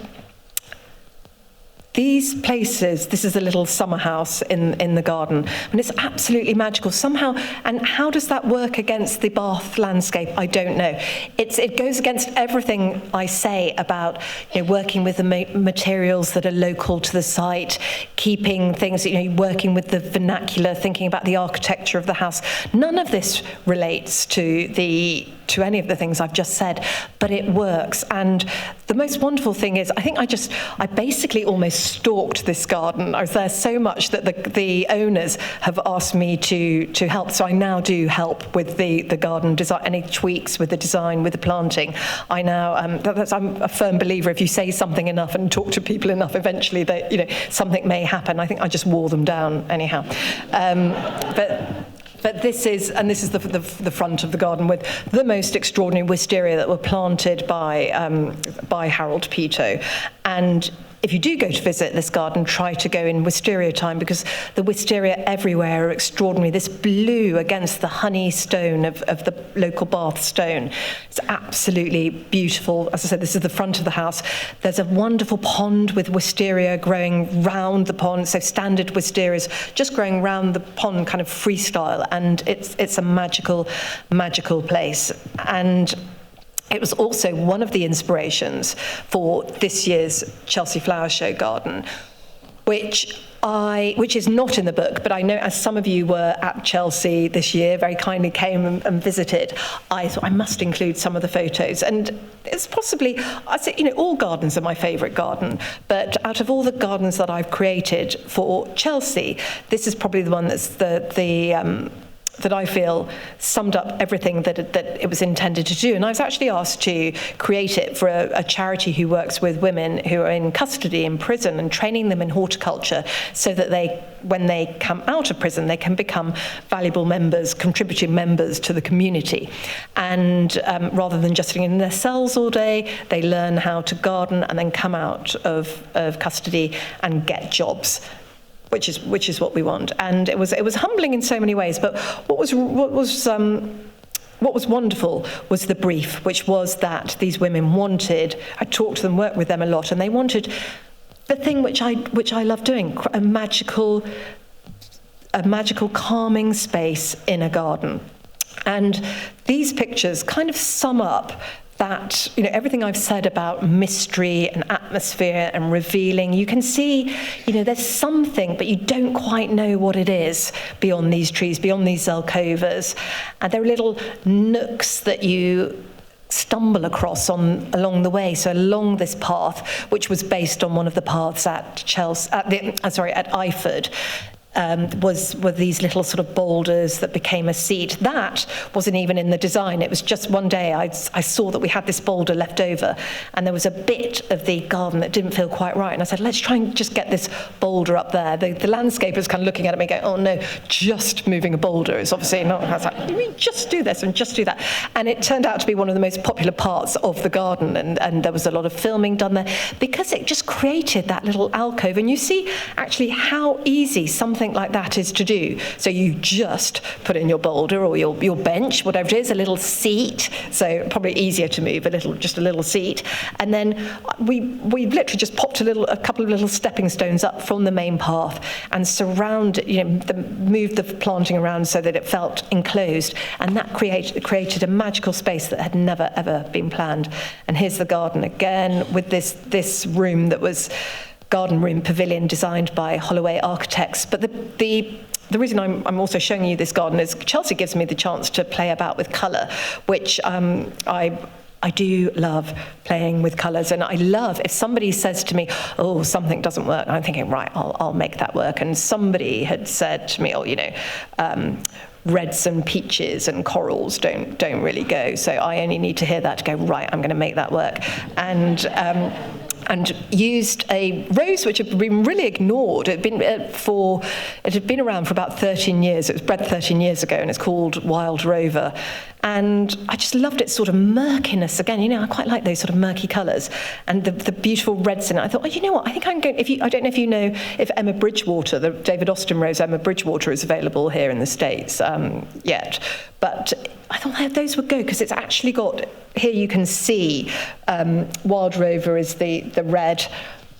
these places, this is a little summer house in the garden, and it's absolutely magical somehow. And how does that work against the Bath landscape? I don't know. It goes against everything I say about working with the materials that are local to the site, keeping things, working with the vernacular, thinking about the architecture of the house. None of this relates to any of the things I've just said, but it works. And the most wonderful thing is, I basically almost stalked this garden. I was there so much that the owners have asked me to help. So I now do help with the garden design, any tweaks with the design, with the planting. I'm a firm believer, if you say something enough and talk to people enough, eventually something may happen. I think I just wore them down anyhow. But this is the front of the garden with the most extraordinary wisteria that were planted by Harold Peto. And if you do go to visit this garden, try to go in wisteria time, because the wisteria everywhere are extraordinary. This blue against the honey stone of the local Bath stone. It's absolutely beautiful. As I said, this is the front of the house. There's a wonderful pond with wisteria growing round the pond. So standard wisterias just growing round the pond, kind of freestyle. And it's a magical, magical place. And It was also one of the inspirations for this year's Chelsea Flower Show garden, which is not in the book, but I know as some of you were at Chelsea this year, very kindly came and visited, I thought I must include some of the photos. And it's possibly, I say, all gardens are my favourite garden, but out of all the gardens that I've created for Chelsea, this is probably the one that's that I feel summed up everything that it was intended to do. And I was actually asked to create it for a charity who works with women who are in custody in prison and training them in horticulture so that when they come out of prison, they can become valuable members, contributing members to the community. And rather than just sitting in their cells all day, they learn how to garden and then come out of custody and get jobs. Which is what we want, and it was humbling in so many ways. But what was wonderful was the brief, which was that these women wanted. I talked to them, worked with them a lot, and they wanted the thing which I love doing: a magical calming space in a garden. And these pictures kind of sum up that, everything I've said about mystery and atmosphere and revealing. You can see, there's something, but you don't quite know what it is beyond these trees, beyond these alcovas. And there are little nooks that you stumble across along the way. So along this path, which was based on one of the paths at Iford, were these little sort of boulders that became a seat. That wasn't even in the design. It was just one day I saw that we had this boulder left over, and there was a bit of the garden that didn't feel quite right. And I said, let's try and just get this boulder up there. The landscaper's kind of looking at me going, oh no, just moving a boulder is obviously not. I was like, you mean just do this and just do that? And it turned out to be one of the most popular parts of the garden, and there was a lot of filming done there because it just created that little alcove. And you see actually how easy something like that is to do. So you just put in your boulder or your bench, whatever it is, a little seat, so probably easier to move, just a little seat. And then we literally just popped a couple of little stepping stones up from the main path and moved the planting around so that it felt enclosed, and that created a magical space that had never ever been planned. And here's the garden again with this room that was garden room pavilion designed by Holloway Architects. But the reason I'm also showing you this garden is Chelsea gives me the chance to play about with colour, which I do love playing with colours, and I love if somebody says to me, oh, something doesn't work, I'm thinking, right, I'll make that work. And somebody had said to me, reds and peaches and corals don't really go, so I only need to hear that to go, right, I'm going to make that work. And used a rose which had been really ignored. It had been around for about 13 years. It was bred 13 years ago, and it's called Wild Rover. And I just loved its sort of murkiness again. I quite like those sort of murky colours and the beautiful reds in it. I thought, you know what? I think I'm going. I don't know if you know if Emma Bridgewater, the David Austin rose Emma Bridgewater, is available here in the States yet, but I thought those would go because it's actually got. Here you can see Wild Rover is the red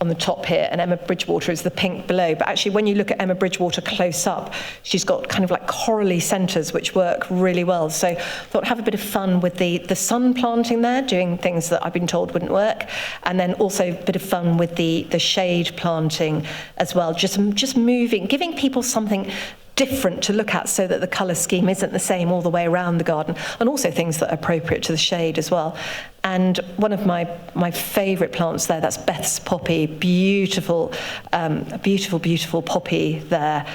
on the top here, and Emma Bridgewater is the pink below. But actually, when you look at Emma Bridgewater close up, she's got kind of like corally centres which work really well. So I thought have a bit of fun with the sun planting there, doing things that I've been told wouldn't work, and then also a bit of fun with the shade planting as well. Just moving, giving people something different to look at so that the colour scheme isn't the same all the way around the garden, and also things that are appropriate to the shade as well. And one of my favourite plants there, that's Beth's poppy, beautiful poppy there.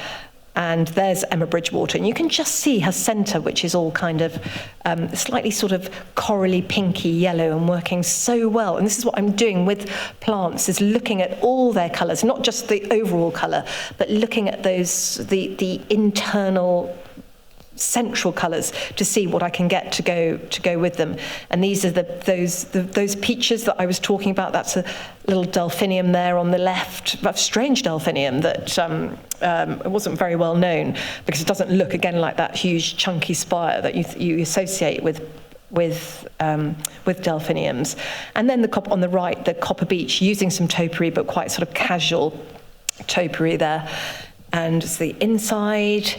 And there's Emma Bridgewater, and you can just see her centre, which is all kind of slightly sort of corally pinky yellow and working so well. And this is what I'm doing with plants, is looking at all their colours, not just the overall colour, but looking at the internal central colours to see what I can get to go with them. And these are those peaches that I was talking about. That's a little delphinium there on the left, a strange delphinium that it wasn't very well known because it doesn't look again like that huge chunky spire that you associate with delphiniums. And then on the right, the copper beech, using some topiary but quite sort of casual topiary there. And it's the inside.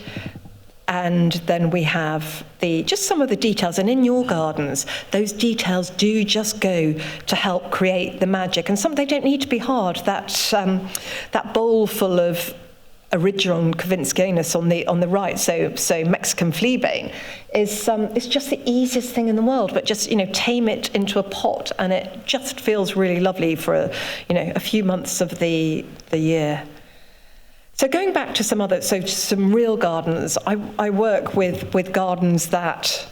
And then we have just some of the details. And in your gardens, those details do just go to help create the magic. And they don't need to be hard. That bowl full of Erigeron corvinskianus on the right, so Mexican fleabane, is it's just the easiest thing in the world. But just tame it into a pot, and it just feels really lovely for a few months of the year. So going back to some real gardens, I work with gardens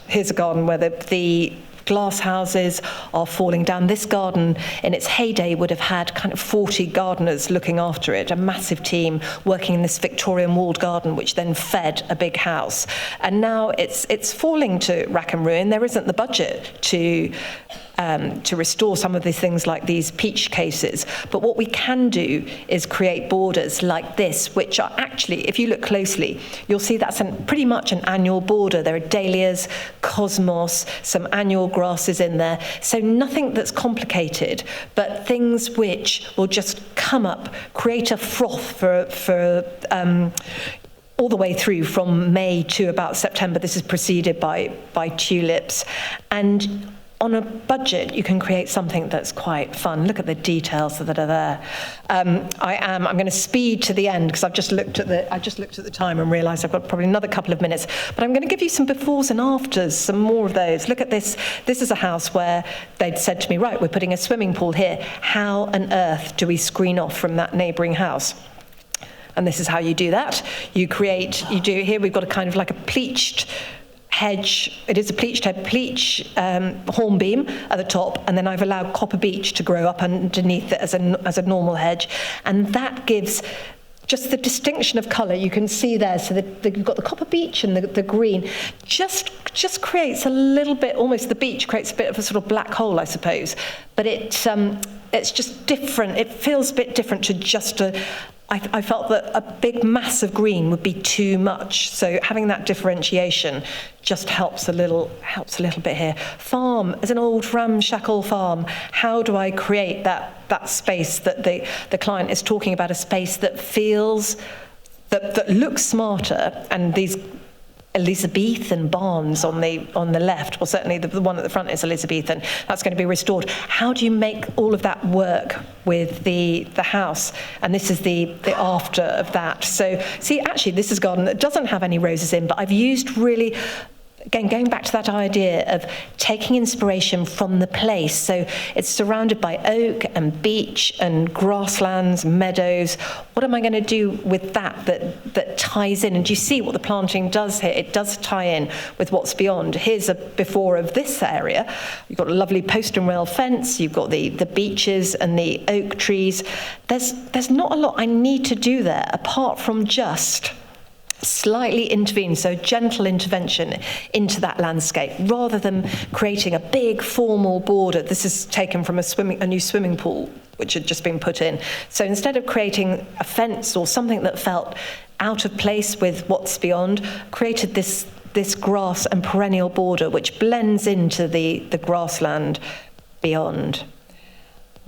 here's a garden where the glass houses are falling down. This garden in its heyday would have had kind of 40 gardeners looking after it, a massive team working in this Victorian walled garden, which then fed a big house. And now it's falling to rack and ruin. There isn't the budget to restore some of these things like these peach cases. But what we can do is create borders like this, which are actually, if you look closely, you'll see that's pretty much an annual border. There are dahlias, cosmos, some annual grasses in there. So nothing that's complicated, but things which will just come up, create a froth for all the way through from May to about September. This is preceded by tulips. And on a budget, you can create something that's quite fun. Look at the details that are there. I'm going to speed to the end because I just looked at the time and realised I've got probably another couple of minutes. But I'm going to give you some befores and afters, some more of those. Look at this. This is a house where they'd said to me, right, we're putting a swimming pool here. How on earth do we screen off from that neighbouring house? And this is how you do that. Here we've got a kind of like a pleached hedge. It is a pleached hornbeam at the top, and then I've allowed copper beech to grow up underneath it as a normal hedge, and that gives just the distinction of colour. You can see there, so you've got the copper beech and the green, just creates a little bit, almost the beech creates a bit of a sort of black hole, I suppose, but it's just different. It feels a bit different to just I felt that a big mass of green would be too much. So having that differentiation just helps a little bit here. Farm, as an old ramshackle farm, how do I create that space that the client is talking about, a space that feels, that looks smarter, and these Elizabethan barns on the left, well, certainly the one at the front is Elizabethan, that's going to be restored. How do you make all of that work with the house? And this is the after of that. So see, actually this is a garden that doesn't have any roses in, but I've used really, again, going back to that idea of taking inspiration from the place. So it's surrounded by oak and beech and grasslands, meadows. What am I going to do with that ties in? And do you see what the planting does here? It does tie in with what's beyond. Here's a before of this area. You've got a lovely post and rail fence. You've got the beeches and the oak trees. There's not a lot I need to do there apart from just slightly intervene, so gentle intervention into that landscape, rather than creating a big formal border. This is taken from a new swimming pool which had just been put in. So instead of creating a fence or something that felt out of place with what's beyond, created this grass and perennial border which blends into the grassland beyond.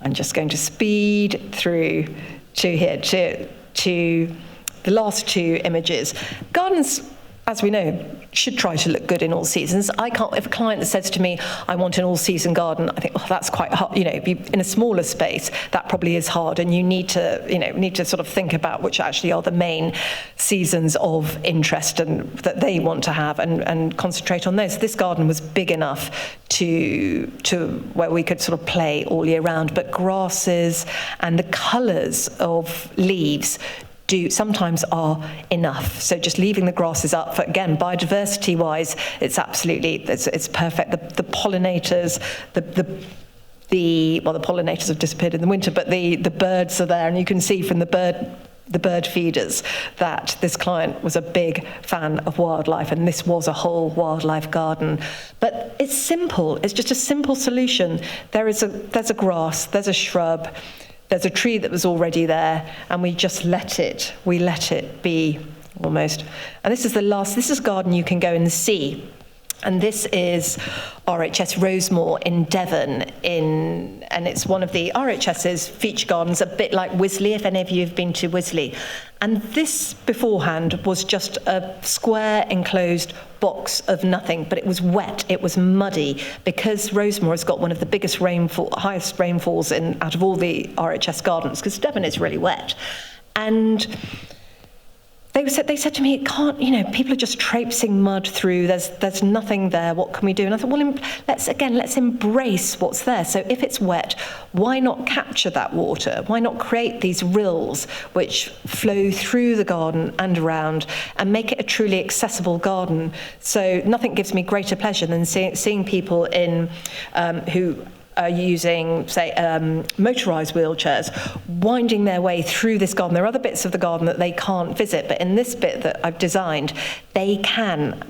I'm just going to speed through to here to the last two images. Gardens, as we know, should try to look good in all seasons. If a client says to me, I want an all-season garden, I think, that's quite hard. In a smaller space, that probably is hard, and you need to sort of think about which actually are the main seasons of interest and that they want to have, and concentrate on those. This garden was big enough to where we could sort of play all year round, but grasses and the colours of leaves sometimes are enough. So just leaving the grasses up, again, biodiversity wise, it's perfect. The pollinators, the pollinators have disappeared in the winter, but the birds are there, and you can see from the bird feeders that this client was a big fan of wildlife, and this was a whole wildlife garden. But it's simple. It's just a simple solution. There's a grass, there's a shrub, there's a tree that was already there, and we just let it be almost. And this is a garden you can go and see. And this is RHS Rosemore in Devon, and it's one of the RHS's feature gardens, a bit like Wisley, if any of you have been to Wisley. And this beforehand was just a square enclosed box of nothing, but it was wet, it was muddy, because Rosemore has got one of the biggest highest rainfalls out of all the RHS gardens, because Devon is really wet. And they said to me, it can't, people are just traipsing mud through, there's nothing there, what can we do? And I thought, well, let's embrace what's there. So if it's wet, why not capture that water? Why not create these rills which flow through the garden and around and make it a truly accessible garden? So nothing gives me greater pleasure than seeing people who are using, say, motorised wheelchairs, winding their way through this garden. There are other bits of the garden that they can't visit, but in this bit that I've designed, they can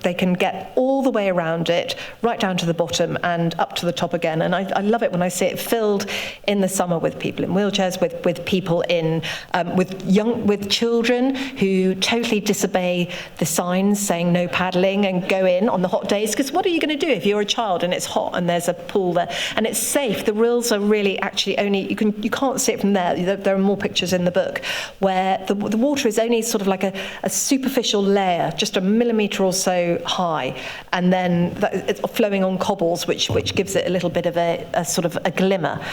they can get all the way around it, right down to the bottom and up to the top again. And I love it when I see it filled in the summer with people in wheelchairs, with people with children who totally disobey the signs saying no paddling and go in on the hot days. Because what are you going to do if you're a child and it's hot and there's a pool there and it's safe? The rills are really actually only, you can't see it from there. There are more pictures in the book where the water is only sort of like a superficial layer, just a millimetre or so high, and then it's flowing on cobbles, which gives it a little bit of a sort of a glimmer.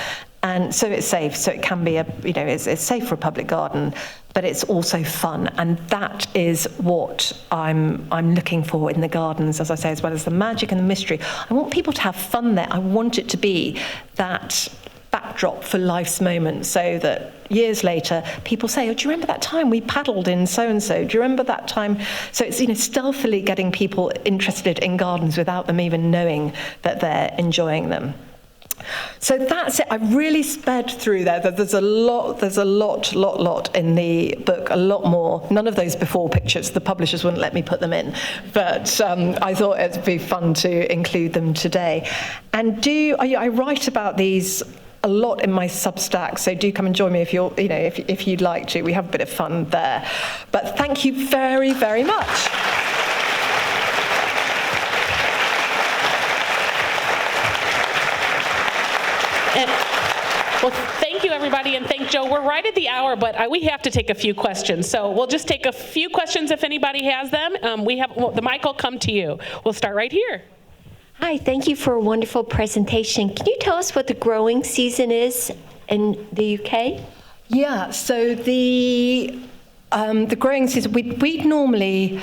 And so it's safe, so it can be it's safe for a public garden, but it's also fun, and that is what I'm looking for in the gardens, as I say, as well as the magic and the mystery. I want people to have fun there. I want it to be that backdrop for life's moments, so that years later people say, oh, do you remember that time we paddled in so-and-so? Do you remember that time? So it's stealthily getting people interested in gardens without them even knowing that they're enjoying them. So that's it. I really sped through there. There's a lot in the book, a lot more. None of those before pictures, the publishers wouldn't let me put them in, but I thought it'd be fun to include them today. And I write about these a lot in my Substack, so do come and join me if you'd like to. We have a bit of fun there. But thank you very, very much. Well, thank you, everybody, and thank Joe. We're right at the hour, but we have to take a few questions. So we'll just take a few questions if anybody has them. The mic will come to you. We'll start right here. Hi, thank you for a wonderful presentation. Can you tell us what the growing season is in the UK? Yeah, so the growing season, we'd normally,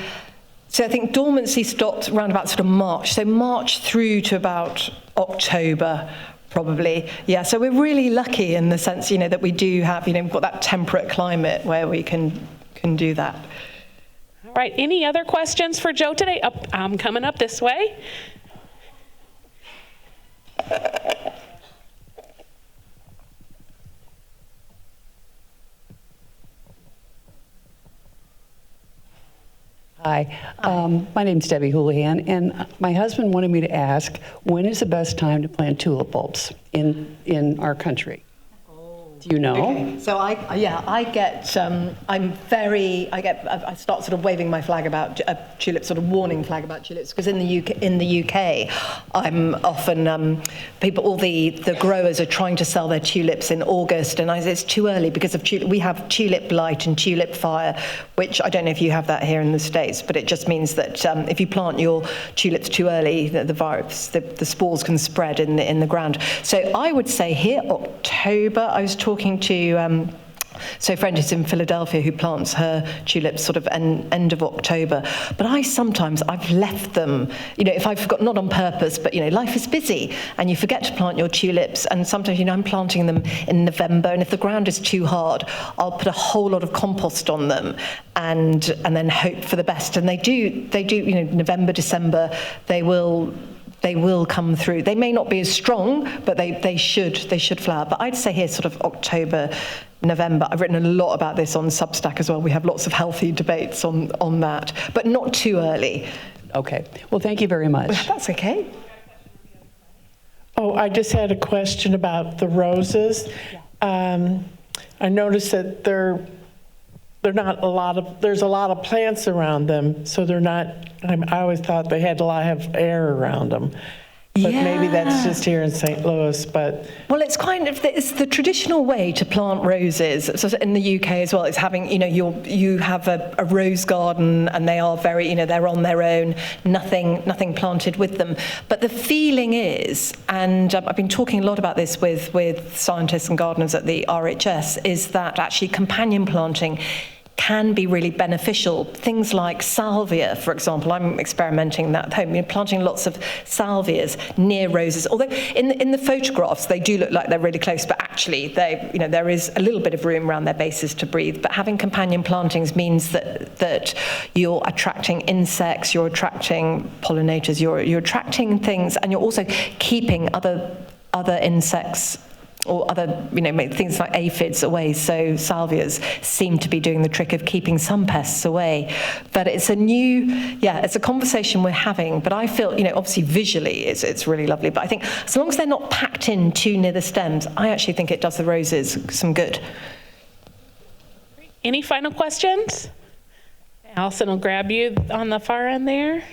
so I think dormancy stopped around about sort of March, so March through to about October, probably. Yeah, so we're really lucky in the sense, that we do have, we've got that temperate climate where we can do that. All right, any other questions for Joe today? I'm coming up this way. Hi, my name's Debbie Houlihan, and my husband wanted me to ask, when is the best time to plant tulip bulbs in our country? Do you know? Okay. So I start sort of waving my flag about tulips, sort of warning flag about tulips, because in the UK, I'm often all the growers are trying to sell their tulips in August, and it's too early because of tulip. We have tulip blight and tulip fire, which I don't know if you have that here in the States, but it just means that if you plant your tulips too early, the virus, the spores can spread in the ground. So I would say here, October. I was talking to so a friend who's in Philadelphia who plants her tulips sort of end of October. But I've left them, if I've forgot, not on purpose, but life is busy and you forget to plant your tulips, and sometimes I'm planting them in November, and if the ground is too hard, I'll put a whole lot of compost on them and then hope for the best. And they do, November, December, they will come through. They may not be as strong, but they should flower. But I'd say here sort of October, November. I've written a lot about this on Substack as well. We have lots of healthy debates on that, but not too early. Okay. Well, thank you very much. That's okay. Oh, I just had a question about the roses. I noticed that they're there's a lot of plants around them, so they're not, I always thought they had to have air around them. But maybe that's just here in St. Louis, but... Well, it's the traditional way to plant roses. So in the UK as well, it's having, you have a rose garden and they are very, they're on their own, nothing planted with them. But the feeling is, and I've been talking a lot about this with scientists and gardeners at the RHS, is that actually companion planting can be really beneficial. Things like salvia, for example, I'm experimenting that at home, planting lots of salvias near roses. Although in the photographs they do look like they're really close, but actually there is a little bit of room around their bases to breathe. But having companion plantings means that you're attracting insects, you're attracting pollinators, you're attracting things, and you're also keeping other insects or other, things like aphids away. So salvias seem to be doing the trick of keeping some pests away. But it's it's a conversation we're having. But I feel, obviously visually it's really lovely. But I think as long as they're not packed in too near the stems, I actually think it does the roses some good. Any final questions? Allison will grab you on the far end there.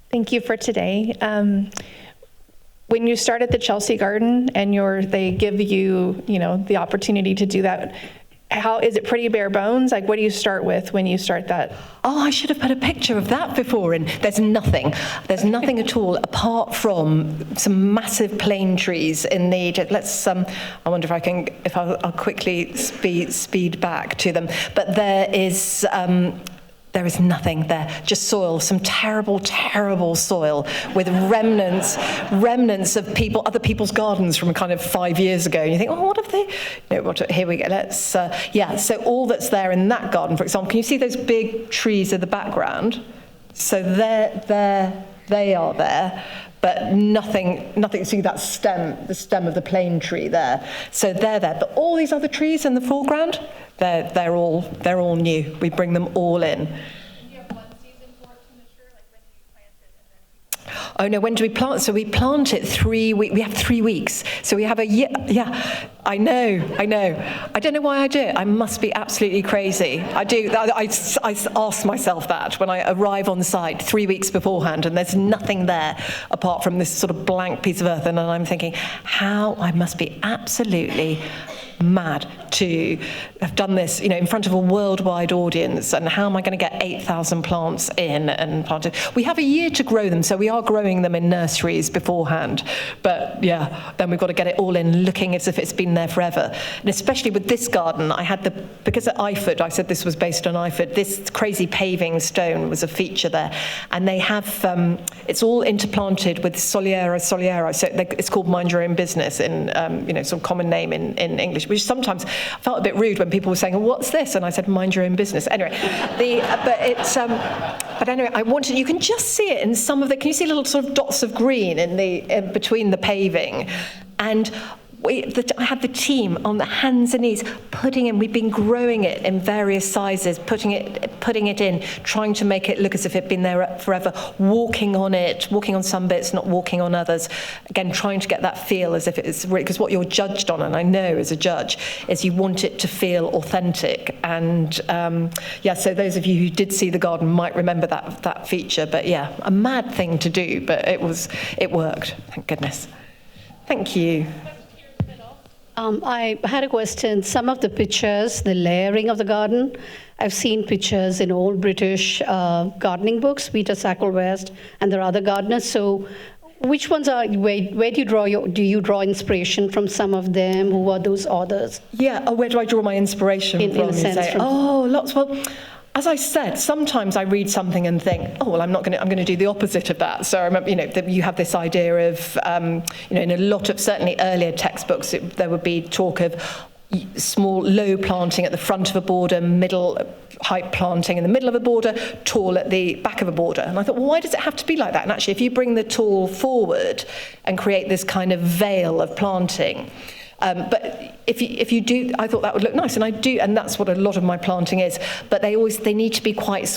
Thank you for today. When you start at the Chelsea Garden and they give you, the opportunity to do that, how is it pretty bare bones? Like, what do you start with when you start that? Oh, I should have put a picture of that before in. There's nothing at all apart from some massive plane trees in the. I wonder if I'll quickly speed back to them. But there is nothing there, just soil, some terrible, terrible soil with remnants of other people's gardens from kind of 5 years ago. And you think, what have they? Here we go. So all that's there in that garden, for example, can you see those big trees in the background? So they are there. But nothing. See that the stem of the plane tree there. So they're there. But all these other trees in the foreground, they're all new. We bring them all in. You have one season for it to mature. Like, when do you plant it? And then Oh no, when do we plant? So we plant it 3 weeks. We have 3 weeks. So we have a year. Yeah, I know. I don't know why I do it. I must be absolutely crazy. I do. I ask myself that when I arrive on site 3 weeks beforehand, and there's nothing there apart from this sort of blank piece of earth, and I'm thinking, how I must be absolutely mad to have done this, in front of a worldwide audience, and how am I going to get 8,000 plants in and planted? We have a year to grow them, so we are growing them in nurseries beforehand, but then we've got to get it all in looking as if it's been there forever. And especially with this garden, because at Iford, I said this was based on Iford, this crazy paving stone was a feature there, and they have, it's all interplanted with Soliera, so it's called Mind Your Own Business in, sort of common name in English, which sometimes felt a bit rude when people were saying, what's this? And I said, mind your own business. Anyway, I wanted, you can just see it in some of can you see little sort of dots of green in between the paving? And I had the team on the hands and knees we've been growing it in various sizes, putting it in, trying to make it look as if it'd been there forever, walking on some bits, not walking on others. Again, trying to get that feel as if it's real, because what you're judged on, and I know as a judge, is you want it to feel authentic. And so those of you who did see the garden might remember that feature. But a mad thing to do, but it worked, thank goodness. Thank you. I had a question. Some of the pictures, the layering of the garden, I've seen pictures in old British gardening books, Peter Sackville West, and there are other gardeners. So which ones where do you draw inspiration from some of them? Who are those authors? Yeah, where do I draw my inspiration from? In a sense, lots. Well, as I said, sometimes I read something and think, I'm going to do the opposite of that. So I remember, you have this idea of, in a lot of certainly earlier textbooks, there would be talk of small, low planting at the front of a border, middle height planting in the middle of a border, tall at the back of a border. And I thought, why does it have to be like that? And actually, if you bring the tall forward and create this kind of veil of planting, But if you do, I thought that would look nice, and I do, and that's what a lot of my planting is. But they need to be quite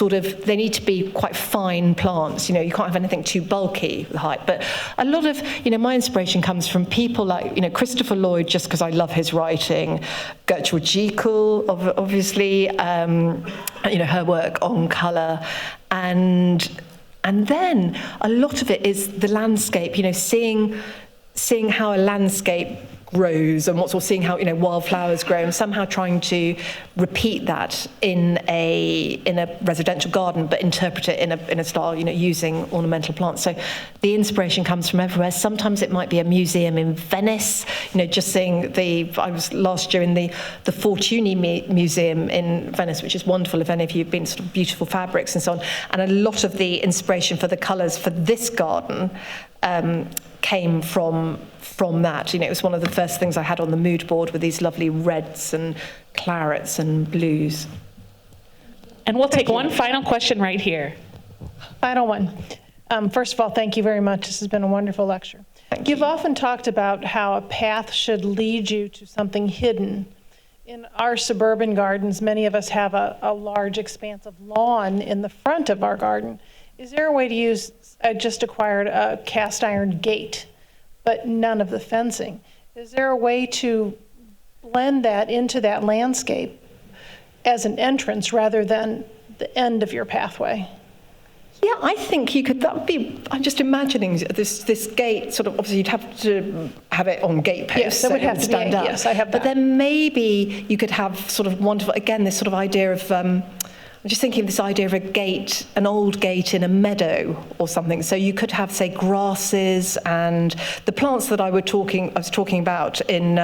fine plants. You can't have anything too bulky with height. But a lot of my inspiration comes from people like Christopher Lloyd, just because I love his writing, Gertrude Jekyll, obviously, her work on colour, and then a lot of it is the landscape. Seeing how a landscape grows and seeing how wildflowers grow, and somehow trying to repeat that in a residential garden, but interpret it in a style using ornamental plants. So the inspiration comes from everywhere. Sometimes it might be a museum in Venice. Just seeing I was last year in the Fortuny Museum in Venice, which is wonderful. If any of you have been, sort of beautiful fabrics and so on, and a lot of the inspiration for the colours for this garden came from that. It was one of the first things I had on the mood board, with these lovely reds and clarets and blues. And we'll take one final question right here. Final one. First of all, thank you very much. This has been a wonderful lecture. You've often talked about how a path should lead you to something hidden. In our suburban gardens, many of us have a large expanse of lawn in the front of our garden. Is there a way to use, I just acquired a cast iron gate, but none of the fencing. Is there a way to blend that into that landscape as an entrance rather than the end of your pathway? Yeah, I think you could. That would be. I'm just imagining this gate. Sort of. Obviously, you'd have to have it on gate posts. Yes, that would have to stand up. Yes, I have that. But then maybe you could have sort of wonderful. Again, this sort of idea of. I'm just thinking of this idea of a gate, an old gate in a meadow or something. So you could have, say, grasses and the plants that I was talking about in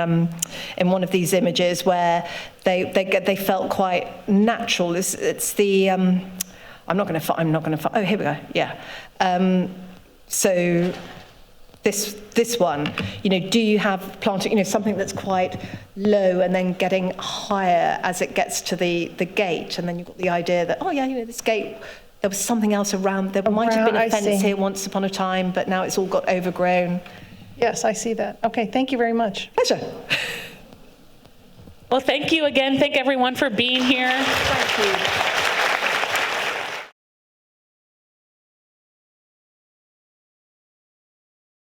one of these images, where they felt quite natural. It's the I'm not going to. Oh, here we go. Yeah. So this one, do you have planting, something that's quite low and then getting higher as it gets to the gate, and then you've got the idea that, this gate, there was something else around. There might have been a fence here once upon a time, but now it's all got overgrown. Yes, I see that. Okay, thank you very much. Pleasure. Well, thank you again. Thank everyone for being here. Thank you.